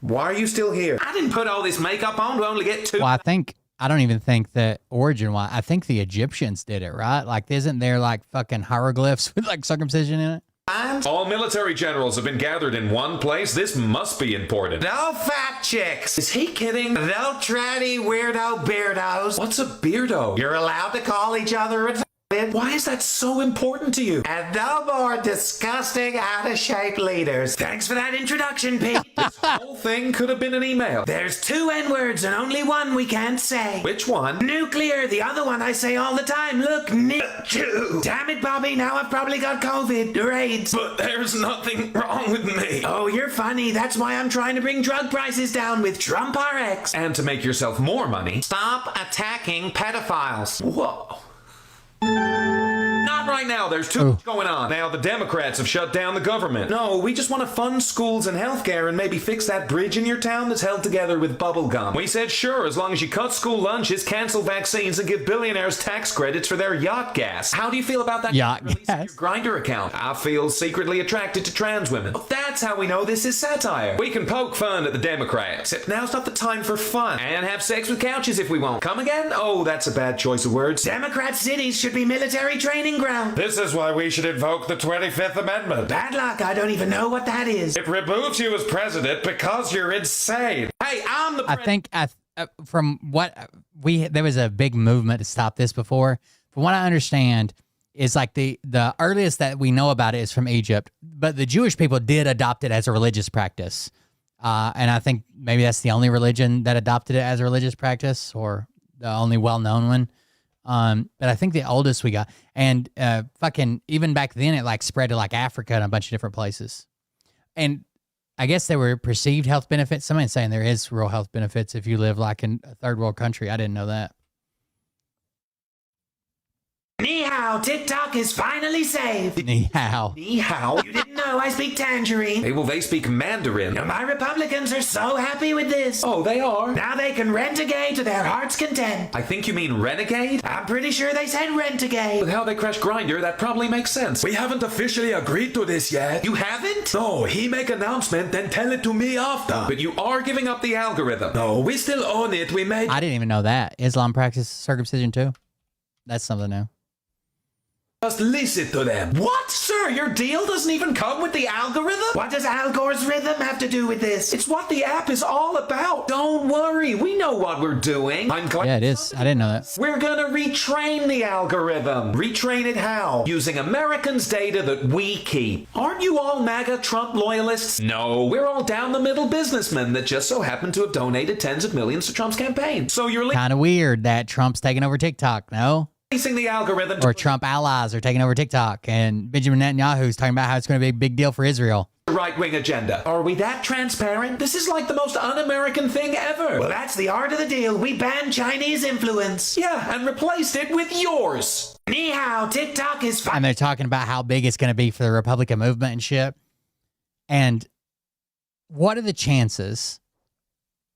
Why are you still here? I didn't put all this makeup on to only get two.
Well, I don't even think that origin-wise, I think the Egyptians did it, right? Like, isn't there like fucking hieroglyphs with like circumcision in it?
All military generals have been gathered in one place. This must be important. No fact checks. Is he kidding? No tranny weirdo beardos. What's a beardo? You're allowed to call each other a why is that so important to you? And no more disgusting, out-of-shape leaders. Thanks for that introduction, Pete. This whole thing could have been an email. There's 2 N-words and only one we can't say. Which one? Nuclear. The other one I say all the time. Look, damn it, Bobby. Now I've probably got COVID or AIDS. But there's nothing wrong with me. Oh, you're funny. That's why I'm trying to bring drug prices down with Trump RX. And to make yourself more money, stop attacking pedophiles. Whoa. Not right now. There's too much going on. Now the Democrats have shut down the government. No, we just want to fund schools and healthcare and maybe fix that bridge in your town that's held together with bubble gum. We said sure, as long as you cut school lunches, cancel vaccines, and give billionaires tax credits for their yacht gas. How do you feel about that?
Yacht
releasing
gas.
your Grindr account? I feel secretly attracted to trans women. But that's how we know this is satire. We can poke fun at the Democrats, except now's not the time for fun. And have sex with couches if we want. Come again? Oh, that's a bad choice of words. Democrat cities should be military training ground. This is why we should invoke the 25th Amendment. Bad luck, I don't even know what that is. It removes you as president because you're insane. Hey, I'm the president.
I think from what there was a big movement to stop this before. From what I understand, is like the earliest that we know about it is from Egypt, but the Jewish people did adopt it as a religious practice. And I think maybe that's the only religion that adopted it as a religious practice, or the only well-known one. But I think the oldest we got, and fucking even back then, it like spread to like Africa and a bunch of different places. And I guess there were perceived health benefits. Somebody's saying there is real health benefits if you live like in a third world country. I didn't know that.
Ni hao, TikTok is finally saved.
Ni hao.
Ni hao. You didn't know I speak Tangerine.
Hey, well, they speak Mandarin.
My Republicans are so happy with this.
Oh, they are?
Now they can rent-a-gay to their heart's content.
I think you mean renegade?
I'm pretty sure they said rent-a-gay.
With how they crashed Grindr, that probably makes sense.
We haven't officially agreed to this yet.
You haven't?
No, he make announcement, then tell it to me after.
But you are giving up the algorithm.
No, we still own it. We made...
I didn't even know that. Islam practices circumcision too? That's something new.
Just listen to them.
What? Sir, your deal doesn't even come with the algorithm?
What does Al Gore's rhythm have to do with this?
It's what the app is all about. Don't worry, we know what we're doing. I'm glad.
Yeah, it is. I didn't know that.
We're gonna retrain the algorithm. Retrain it how? Using Americans' data that we keep. Aren't you all MAGA Trump loyalists? No, we're all down the middle businessmen that just so happen to have donated tens of millions to Trump's campaign. So you're
kind of weird that Trump's taking over TikTok, no?
The algorithm
or Trump allies are taking over TikTok, and Benjamin Netanyahu's talking about how it's going to be a big deal for Israel.
Right-wing agenda. Are we that transparent? This is like the most un-American thing ever.
Well, that's the art of the deal. We banned Chinese influence.
Yeah, and replaced it with yours.
Ni hao, TikTok is fine.
And they're talking about how big it's going to be for the Republican movement and shit. And what are the chances?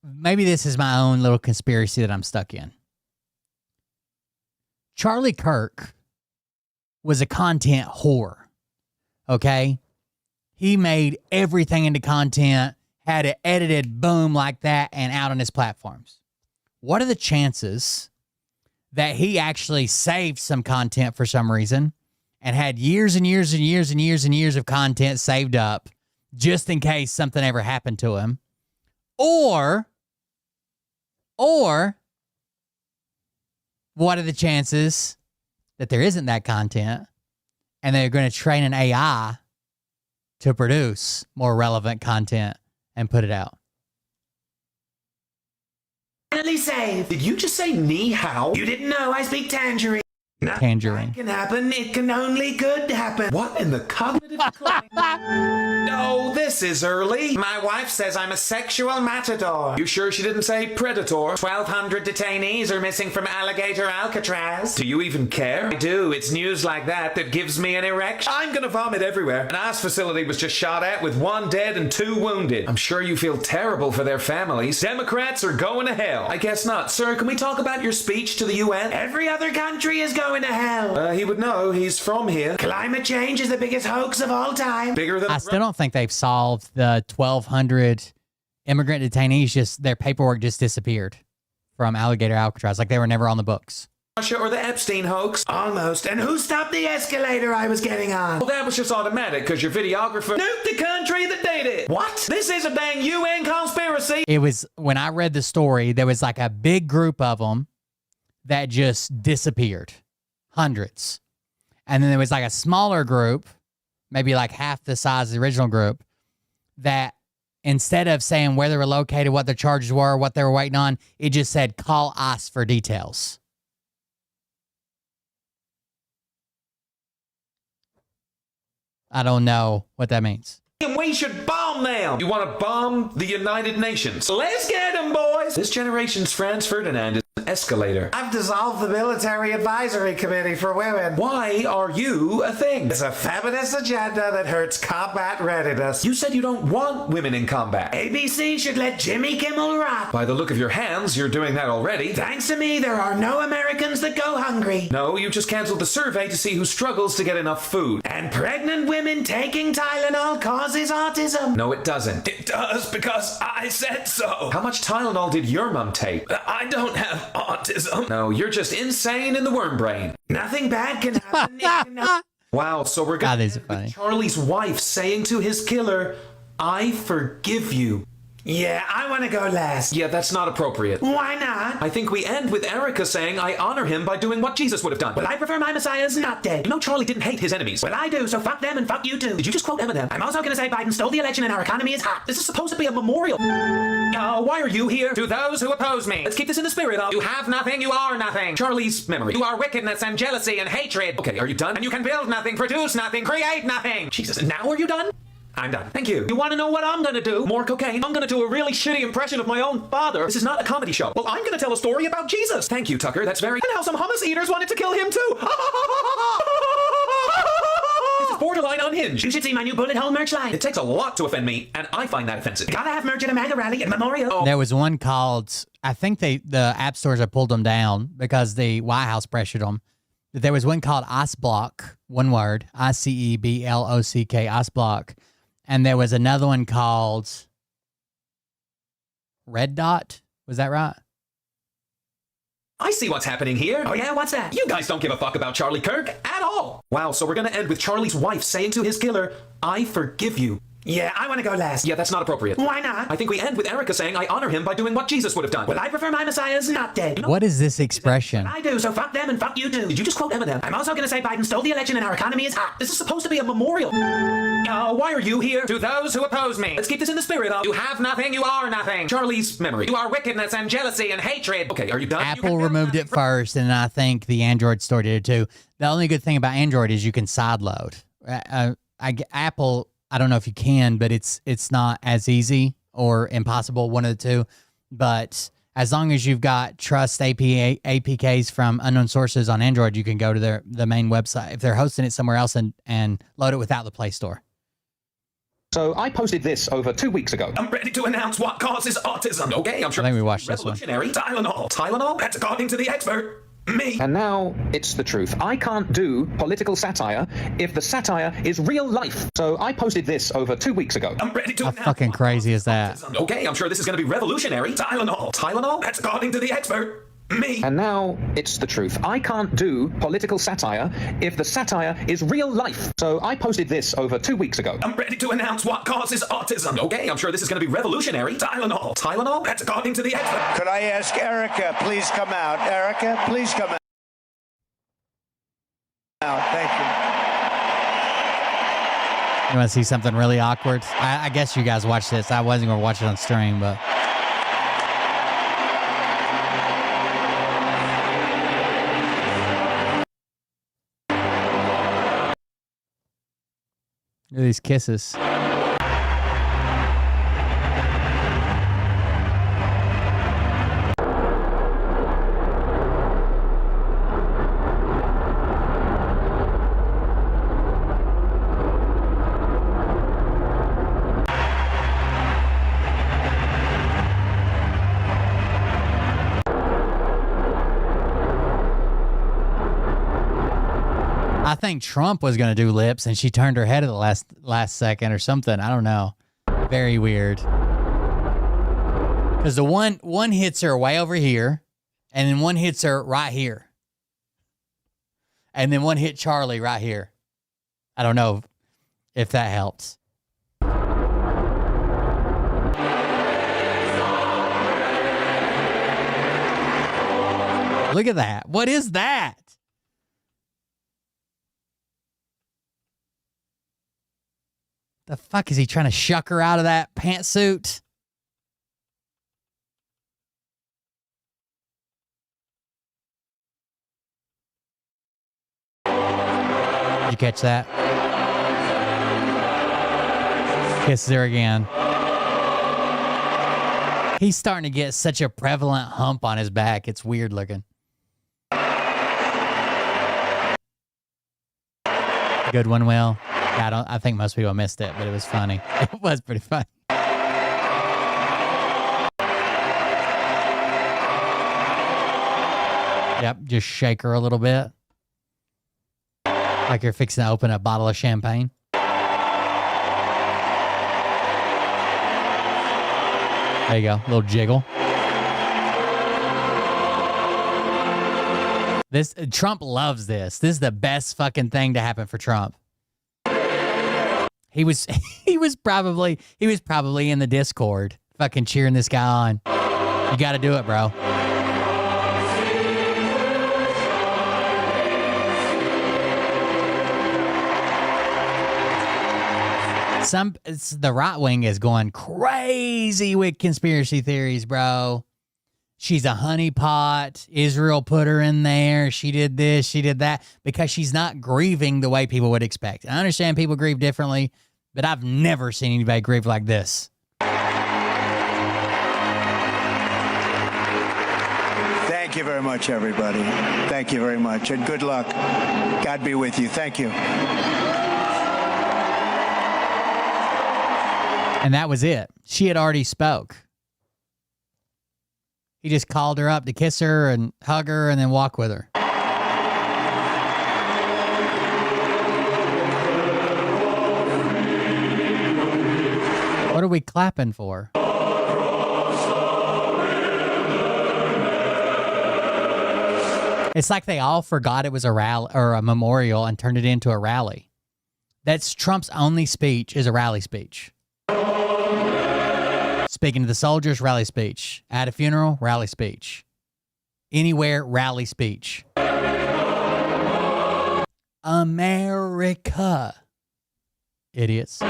Maybe this is my own little conspiracy that I'm stuck in. Charlie Kirk was a content whore, okay? He made everything into content, had it edited, boom, like that, and out on his platforms. What are the chances that he actually saved some content for some reason and had years and years and years and years and years of content saved up just in case something ever happened to him? Or what are the chances that there isn't that content and they're going to train an AI to produce more relevant content and put it out?
Finally saved.
Did you just say ni hao?
You didn't know I speak Tangerine.
Tangerine.
It can happen. It can only good happen.
What in the cognitive decline? No, this is early.
My wife says I'm a sexual matador.
You sure she didn't say predator?
1,200 detainees are missing from Alligator Alcatraz.
Do you even care?
I do. It's news like that that gives me an erection.
I'm gonna vomit everywhere. An ICE facility was just shot at with 1 dead and 2 wounded. I'm sure you feel terrible for their families. Democrats are going to hell. I guess not. Sir, can we talk about your speech to the UN?
Every other country is going to hell.
He would know. He's from here.
Climate change is the biggest hoax of all time.
Bigger than...
I still don't think they've solved the 1,200 immigrant detainees. Just their paperwork just disappeared from Alligator Alcatraz. Like they were never on the books.
Russia or the Epstein hoax?
Almost. And who stopped the escalator I was getting on?
Well, that was just automatic because your videographer nuked the country that did it. What? This is a dang UN conspiracy.
It was, when I read the story, there was like a big group of them that just disappeared. Hundreds. And then there was like a smaller group, maybe like half the size of the original group, that instead of saying where they were located, what their charges were, what they were waiting on, it just said, call ICE for details. I don't know what that means.
And we should bomb them. You want to bomb the United Nations? Let's get them, boys. This generation's Franz Ferdinand is an escalator.
I've dissolved the Military Advisory Committee for Women.
Why are you a thing?
It's a feminist agenda that hurts combat readiness.
You said you don't want women in combat.
ABC should let Jimmy Kimmel rot.
By the look of your hands, you're doing that already.
Thanks to me, there are no Americans that go hungry.
No, you just canceled the survey to see who struggles to get enough food.
And pregnant women taking Tylenol causes autism.
No, it doesn't.
It does because I said so.
How much Tylenol did your mom take?
I don't have autism.
No, you're just insane in the worm brain.
Nothing bad can happen.
Wow, so we're going
to
Charlie's wife saying to his killer, I forgive you.
Yeah, I want to go last.
Yeah, that's not appropriate.
Why not?
I think we end with Erica saying, I honor him by doing what Jesus would have done.
Well, I prefer my Messiah's not dead.
You know Charlie didn't hate his enemies.
Well, I do, so fuck them and fuck you too.
Did you just quote Eminem?
I'm also going to say Biden stole the election and our economy is hot.
This is supposed to be a memorial. Why are you here?
To those who oppose me.
Let's keep this in the spirit of,
You have nothing, you are nothing.
Charlie's memory.
You are wickedness and jealousy and hatred.
Okay, are you done?
And you can build nothing, produce nothing, create nothing.
Jesus, and now are you done?
I'm done.
Thank you.
You want to know what I'm gonna do?
More cocaine?
I'm gonna do a really shitty impression of my own father.
This is not a comedy show.
Well, I'm gonna tell a story about Jesus.
Thank you, Tucker. That's very...
And how some hummus eaters wanted to kill him too.
This is borderline unhinged.
You should see my new bullet hole merch line.
It takes a lot to offend me, and I find that offensive.
Gotta have merch at a MAGA rally at Memorial.
There was one called, I think the app stores have pulled them down because the White House pressured them. There was one called Iceblock, one word, ICEBLOCK, Iceblock. And there was another one called Red Dot. Was that right?
I see what's happening here.
Oh yeah, what's that?
You guys don't give a fuck about Charlie Kirk at all. Wow, so we're gonna end with Charlie's wife saying to his killer, I forgive you.
Yeah, I want to go last.
Yeah, that's not appropriate.
Why not?
I think we end with Erica saying, I honor him by doing what Jesus would have done.
Well, I prefer my Messiah's not dead.
What is this expression?
I do, so fuck them and fuck you too.
Did you just quote Eminem?
I'm also going to say Biden stole the election and our economy is hot.
This is supposed to be a memorial. Why are you here?
To those who oppose me.
Let's keep this in the spirit of,
You have nothing, you are nothing.
Charlie's memory.
You are wickedness and jealousy and hatred.
Okay, are you done?
Apple removed it first, and I think the Android store did it too. The only good thing about Android is you can sideload. Apple, I don't know if you can, but it's not as easy or impossible, one of the two. But as long as you've got trust APKs from unknown sources on Android, you can go to the main website if they're hosting it somewhere else and load it without the Play Store.
So I posted this over 2 weeks ago.
I'm ready to announce what causes autism.
Okay, I'm sure.
I think we watched this one.
Revolutionary.
Tylenol.
Tylenol?
That's according to the expert. Me.
And now it's the truth. I can't do political satire if the satire is real life. So I posted this over 2 weeks ago.
I'm ready to
How fucking crazy is that?
Okay, I'm sure this is going to be revolutionary.
Tylenol.
Tylenol?
That's according to the expert. Me.
And now it's the truth. I can't do political satire if the satire is real life. So I posted this over 2 weeks ago.
I'm ready to announce what causes autism.
Okay, I'm sure this is going to be revolutionary.
Tylenol.
Tylenol?
That's according to the expert.
Could I ask Erica, please come out. Erica, please come out. Thank you.
You want to see something really awkward? I guess you guys watch this. I wasn't going to watch it on stream, but... Look at these kisses. I think Trump was going to do lips, and she turned her head at the last second or something. I don't know. Very weird. Because the one hits her way over here, and then one hits her right here. And then one hit Charlie right here. I don't know if that helps. Look at that. What is that? The fuck is he trying to shuck her out of that pantsuit? Did you catch that? Kisses her again. He's starting to get such a prevalent hump on his back. It's weird looking. Good one, Will. I think most people missed it, but it was funny. It was pretty funny. Yep, just shake her a little bit. Like you're fixing to open a bottle of champagne. There you go, a little jiggle. Trump loves this. This is the best fucking thing to happen for Trump. He was probably in the Discord fucking cheering this guy on. You got to do it, bro. The right wing is going crazy with conspiracy theories, bro. She's a honeypot. Israel put her in there. She did this, she did that, because she's not grieving the way people would expect. I understand people grieve differently, but I've never seen anybody grieve like this.
Thank you very much, everybody. Thank you very much, and good luck. God be with you. Thank you.
And that was it. She had already spoke. He just called her up to kiss her and hug her and then walk with her. What are we clapping for? It's like they all forgot it was a rally or a memorial and turned it into a rally. That's Trump's only speech is a rally speech. Speaking to the soldiers, rally speech. At a funeral, rally speech. Anywhere, rally speech. America. Idiots.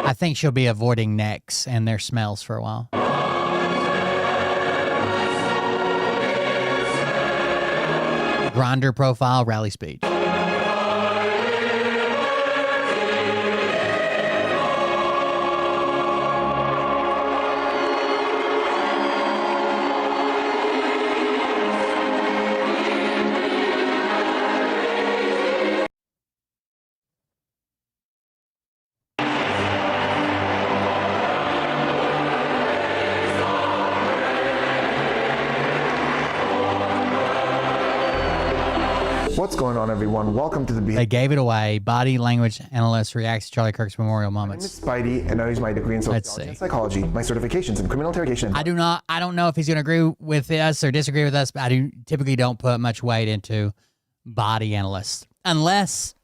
I think she'll be avoiding necks and their smells for a while. Grinder profile, rally speech.
What's going on, everyone? Welcome to the
They gave it away. Body language analyst reacts to Charlie Kirk's memorial moments.
My name is Spidey, and I use my degree in sociology and psychology, my certifications in criminal interrogation.
I don't know if he's going to agree with us or disagree with us, but I typically don't put much weight into body analysts. Unless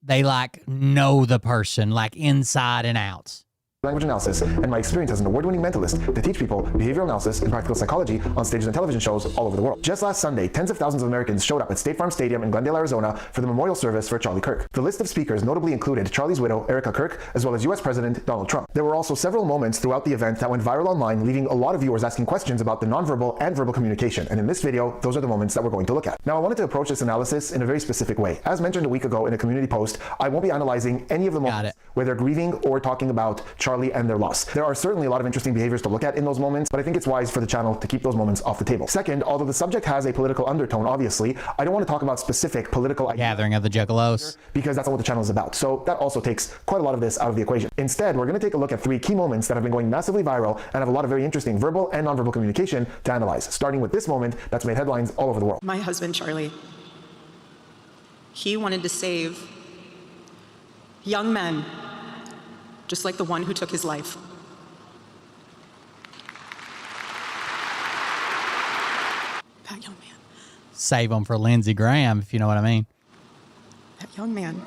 they like know the person like inside and out.
Language analysis, and my experience as an award-winning mentalist to teach people behavioral analysis and practical psychology on stages and television shows all over the world. Just last Sunday, tens of thousands of Americans showed up at State Farm Stadium in Glendale, Arizona for the memorial service for Charlie Kirk. The list of speakers notably included Charlie's widow, Erica Kirk, as well as U.S. President Donald Trump. There were also several moments throughout the event that went viral online, leaving a lot of viewers asking questions about the nonverbal and verbal communication, and in this video, those are the moments that we're going to look at. Now, I wanted to approach this analysis in a very specific way. As mentioned a week ago in a community post, I won't be analyzing any of the moments where they're grieving or talking about Charlie and their loss. There are certainly a lot of interesting behaviors to look at in those moments, but I think it's wise for the channel to keep those moments off the table. Second, although the subject has a political undertone, obviously, I don't want to talk about specific political
gathering of the Juggalos,
because that's not what the channel is about. So that also takes quite a lot of this out of the equation. Instead, we're going to take a look at 3 key moments that have been going massively viral and have a lot of very interesting verbal and nonverbal communication to analyze, starting with this moment that's made headlines all over the world.
My husband, Charlie, he wanted to save young men, just like the one who took his life. That young man.
Save them for Lindsey Graham, if you know what I mean.
That young man.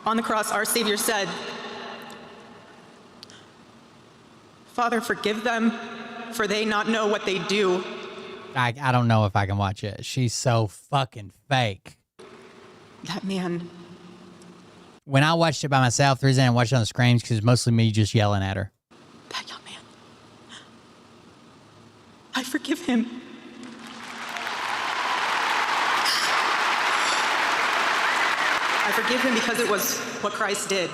On the cross, our Savior said, "Father, forgive them, for they not know what they do."
I don't know if I can watch it. She's so fucking fake.
That man.
When I watched it by myself, the reason I watched it on the screens because it's mostly me just yelling at her.
That young man. I forgive him. I forgive him because it was what Christ did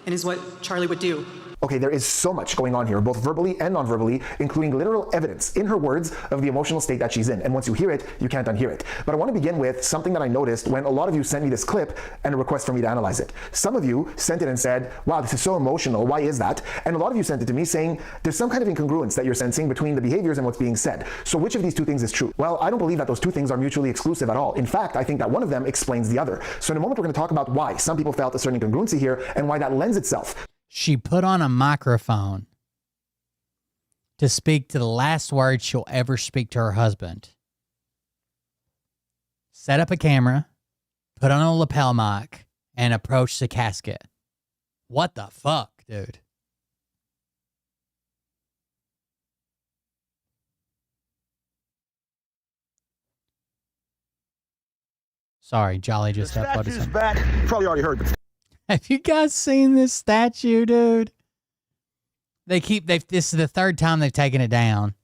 and is what Charlie would do.
Okay, there is so much going on here, both verbally and non-verbally, including literal evidence in her words of the emotional state that she's in. And once you hear it, you can't unhear it. But I want to begin with something that I noticed when a lot of you sent me this clip and a request for me to analyze it. Some of you sent it and said, wow, this is so emotional. Why is that? And a lot of you sent it to me saying, there's some kind of incongruence that you're sensing between the behaviors and what's being said. So which of these 2 things is true? Well, I don't believe that those 2 things are mutually exclusive at all. In fact, I think that one of them explains the other. So in a moment, we're going to talk about why some people felt a certain incongruency here and why that lends itself.
She put on a microphone to speak to the last words she'll ever speak to her husband. set up a camera, put on a lapel mic, and approach the casket. What the fuck, dude? Sorry, Jolly just uploaded something.
Back. You probably already heard, but
Have you guys seen this statue, dude? This is the third time they've taken it down.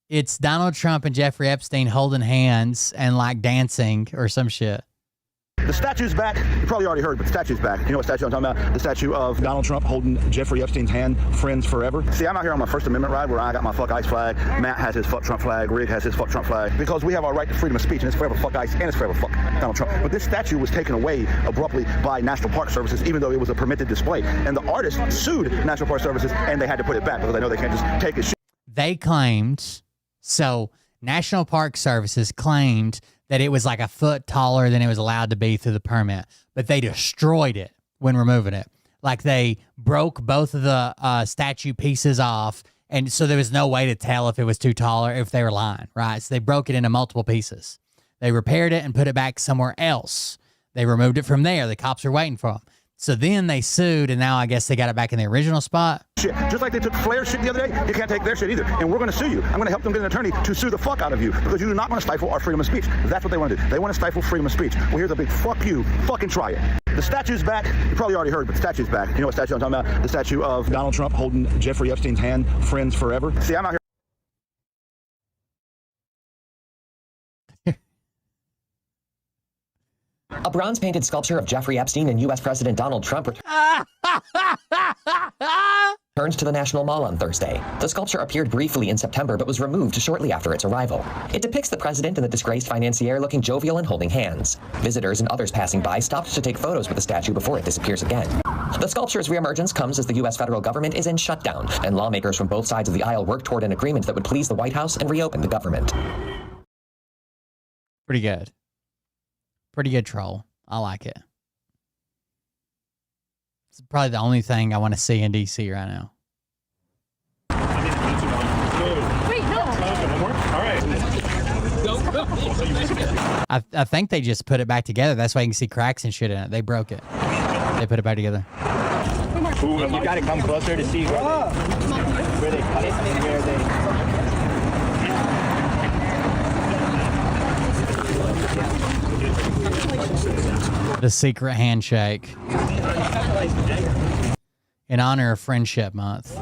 It's Donald Trump and Jeffrey Epstein holding hands and like dancing or some shit.
the statue's back. You probably already heard, but the statue's back. You know what statue I'm talking about? The statue of Donald Trump holding Jeffrey Epstein's hand, friends forever. See, I'm out here on my First Amendment ride where I got my fuck ICE flag, Matt has his fuck Trump flag, Rig has his fuck Trump flag, because we have our right to freedom of speech, and it's forever fuck ICE and it's forever fuck Donald Trump. But this statue was taken away abruptly by National Park Services, even though it was a permitted display. And the artist sued National Park Services, and they had to put it back because they know they can't just take his shit.
They claimed, so National Park Services claimed that it was like a foot taller than it was allowed to be through the permit, but they destroyed it when removing it. Like they broke both of the statue pieces off, and so there was no way to tell if it was too tall or if they were lying, right? So they broke it into multiple pieces. They repaired it and put it back somewhere else. They removed it from there. The cops are waiting for them. So then they sued, and now I guess they got it back in the original spot.
Shit. Just like they took Flair's shit the other day, you can't take their shit either. And we're going to sue you. I'm going to help them get an attorney to sue the fuck out of you because you do not want to stifle our freedom of speech. That's what they want to do. They want to stifle freedom of speech. Well, here's a big fuck you. Fucking try it. The statue's back. You probably already heard, but the statue's back. You know what statue I'm talking about? The statue of Donald Trump holding Jeffrey Epstein's hand, friends forever. See, I'm out here.
A bronze-painted sculpture of Jeffrey Epstein and U.S. President Donald Trump returned to the National Mall on Thursday. The sculpture appeared briefly in September but was removed shortly after its arrival. It depicts the president and the disgraced financier looking jovial and holding hands. Visitors and others passing by stopped to take photos with the statue before it disappears again. The sculpture's reemergence comes as the U.S. federal government is in shutdown, and lawmakers from both sides of the aisle work toward an agreement that would please the White House and reopen the government.
Pretty good. Pretty good troll. I like it. It's probably the only thing I want to see in D.C. right now.
Wait, no.
I think they just put it back together. That's why you can see cracks and shit in it. They broke it. They put it back together.
You got to come closer to see where they cut it and where they...
The secret handshake in honor of Friendship Month.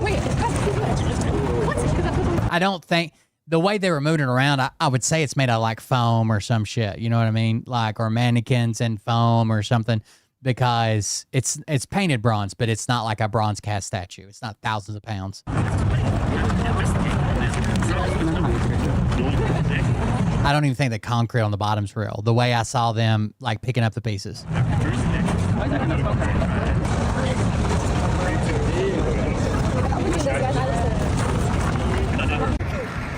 I don't think the way they were moving it around, I would say it's made out of like foam or some shit. You know what I mean? Like, or mannequins and foam or something, because it's painted bronze, but it's not like a bronze cast statue. It's not thousands of pounds. I don't even think the concrete on the bottom's real. The way I saw them like picking up the pieces.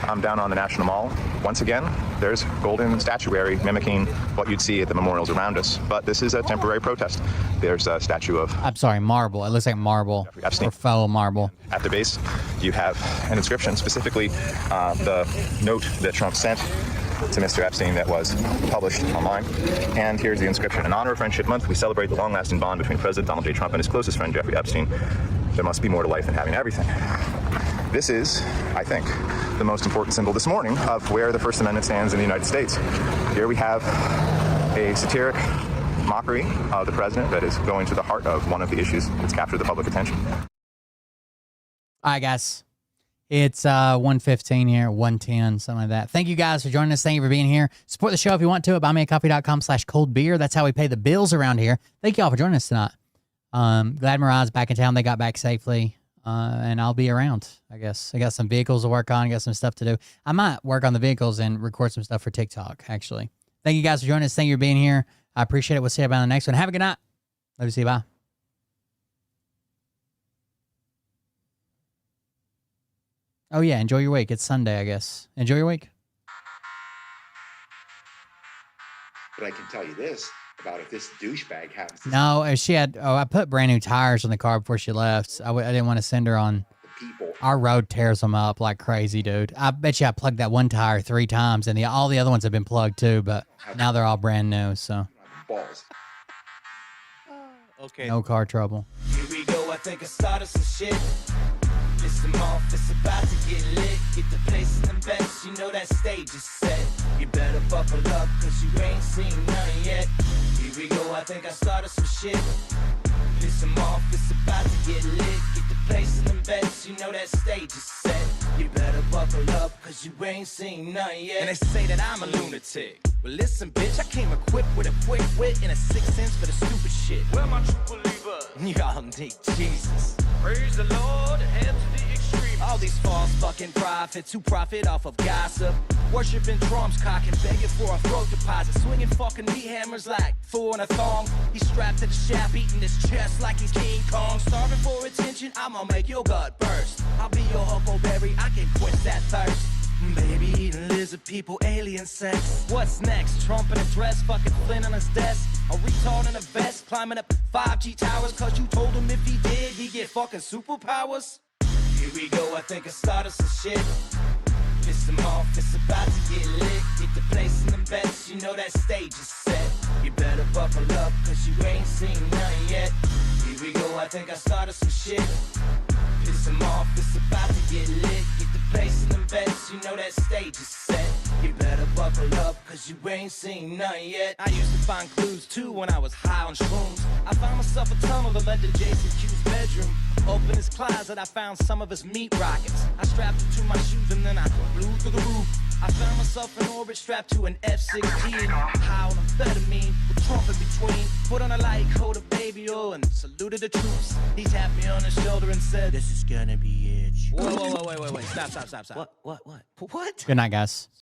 I'm down on the National Mall. Once again, there's golden statuary mimicking what you'd see at the memorials around us. But this is a temporary protest. There's a statue of...
I'm sorry, marble. It looks like marble or faux marble.
At the base, you have an inscription, specifically the note that Trump sent to Mr. Epstein that was published online. And here's the inscription. In honor of Friendship Month, we celebrate the long-lasting bond between President Donald J. Trump and his closest friend, Jeffrey Epstein. There must be more to life than having everything. This is, I think, the most important symbol this morning of where the First Amendment stands in the United States. Here we have a satiric mockery of the president that is going to the heart of one of the issues that's captured the public attention.
All right, guys. It's 1:15 here, 1:10, something like that. Thank you guys for joining us. Thank you for being here. Support the show if you want to at buymeacoffee.com/coldbeer. That's how we pay the bills around here. Thank you all for joining us tonight. Glad Mariah's back in town. They got back safely. And I'll be around, I guess. I got some vehicles to work on. I got some stuff to do. I might work on the vehicles and record some stuff for TikTok, actually. Thank you guys for joining us. Thank you for being here. I appreciate it. We'll see you about the next one. Have a good night. Love you. See you. Bye. Oh, yeah. Enjoy your week. It's Sunday, I guess. Enjoy your week.
But I can tell you this about if this douchebag happens to...
No, she had... Oh, I put brand new tires on the car before she left. I didn't want to send her on Our road tears them up like crazy, dude. I bet you I plugged that one tire 3 times, and all the other ones have been plugged too, but now they're all brand new, so.
Balls.
Okay.
No car trouble.
Here we go, I think I started some shit. Listen off, it's about to get lit. Get the place in the best, you know that stage is set. You better buckle up, cause you ain't seen none yet. Here we go, I think I started some shit. Listen off, it's about to get lit. Get the place in the best, you know that stage is set. You better buckle up, cause you ain't seen none yet. And they say that I'm a lunatic. Well, listen, bitch, I came equipped with a quick wit and a 6th sense for the stupid shit. Where my true believer? Y'all need Jesus. Praise the Lord and head to the extreme. All these false fucking prophets who profit off of gossip. Worshipping drums, cocking, begging for a throat deposit. Swinging fucking meat hammers like Thor in a thong. He's strapped to the shaft, beating his chest like he's King Kong. Starving for attention, I'ma make your gut burst. I'll be your huckleberry, I can quench that thirst. Baby eating lizard people, alien sex. What's next? Trump in a dress, fucking Flynn on his desk. A retard in a vest, climbing up 5G towers. Cause you told him if he did, he'd get fucking superpowers. Here we go, I think I started some shit. Piss them off, it's about to get lit. Get the place in the best, you know that stage is set. You better buckle up, cause you ain't seen none yet. Here we go, I think I started some shit. Piss them off, it's about to get lit. Get the place in the best, you know that stage is set. You better buckle up, cause you ain't seen none yet. I used to find clues too when I was high on shrooms. I found myself a tunnel that led to Jason Q's bedroom. Open his closet, I found some of his meat rockets. I strapped it to my shoes and then I flew through the roof. I found myself in orbit strapped to an F-16. High on amphetamine, with Trump in between. Put on a light coat of baby oil and saluted the troops. He tapped me on the shoulder and said, "This is gonna be it." Whoa, wait. Stop. What?
Good night, guys.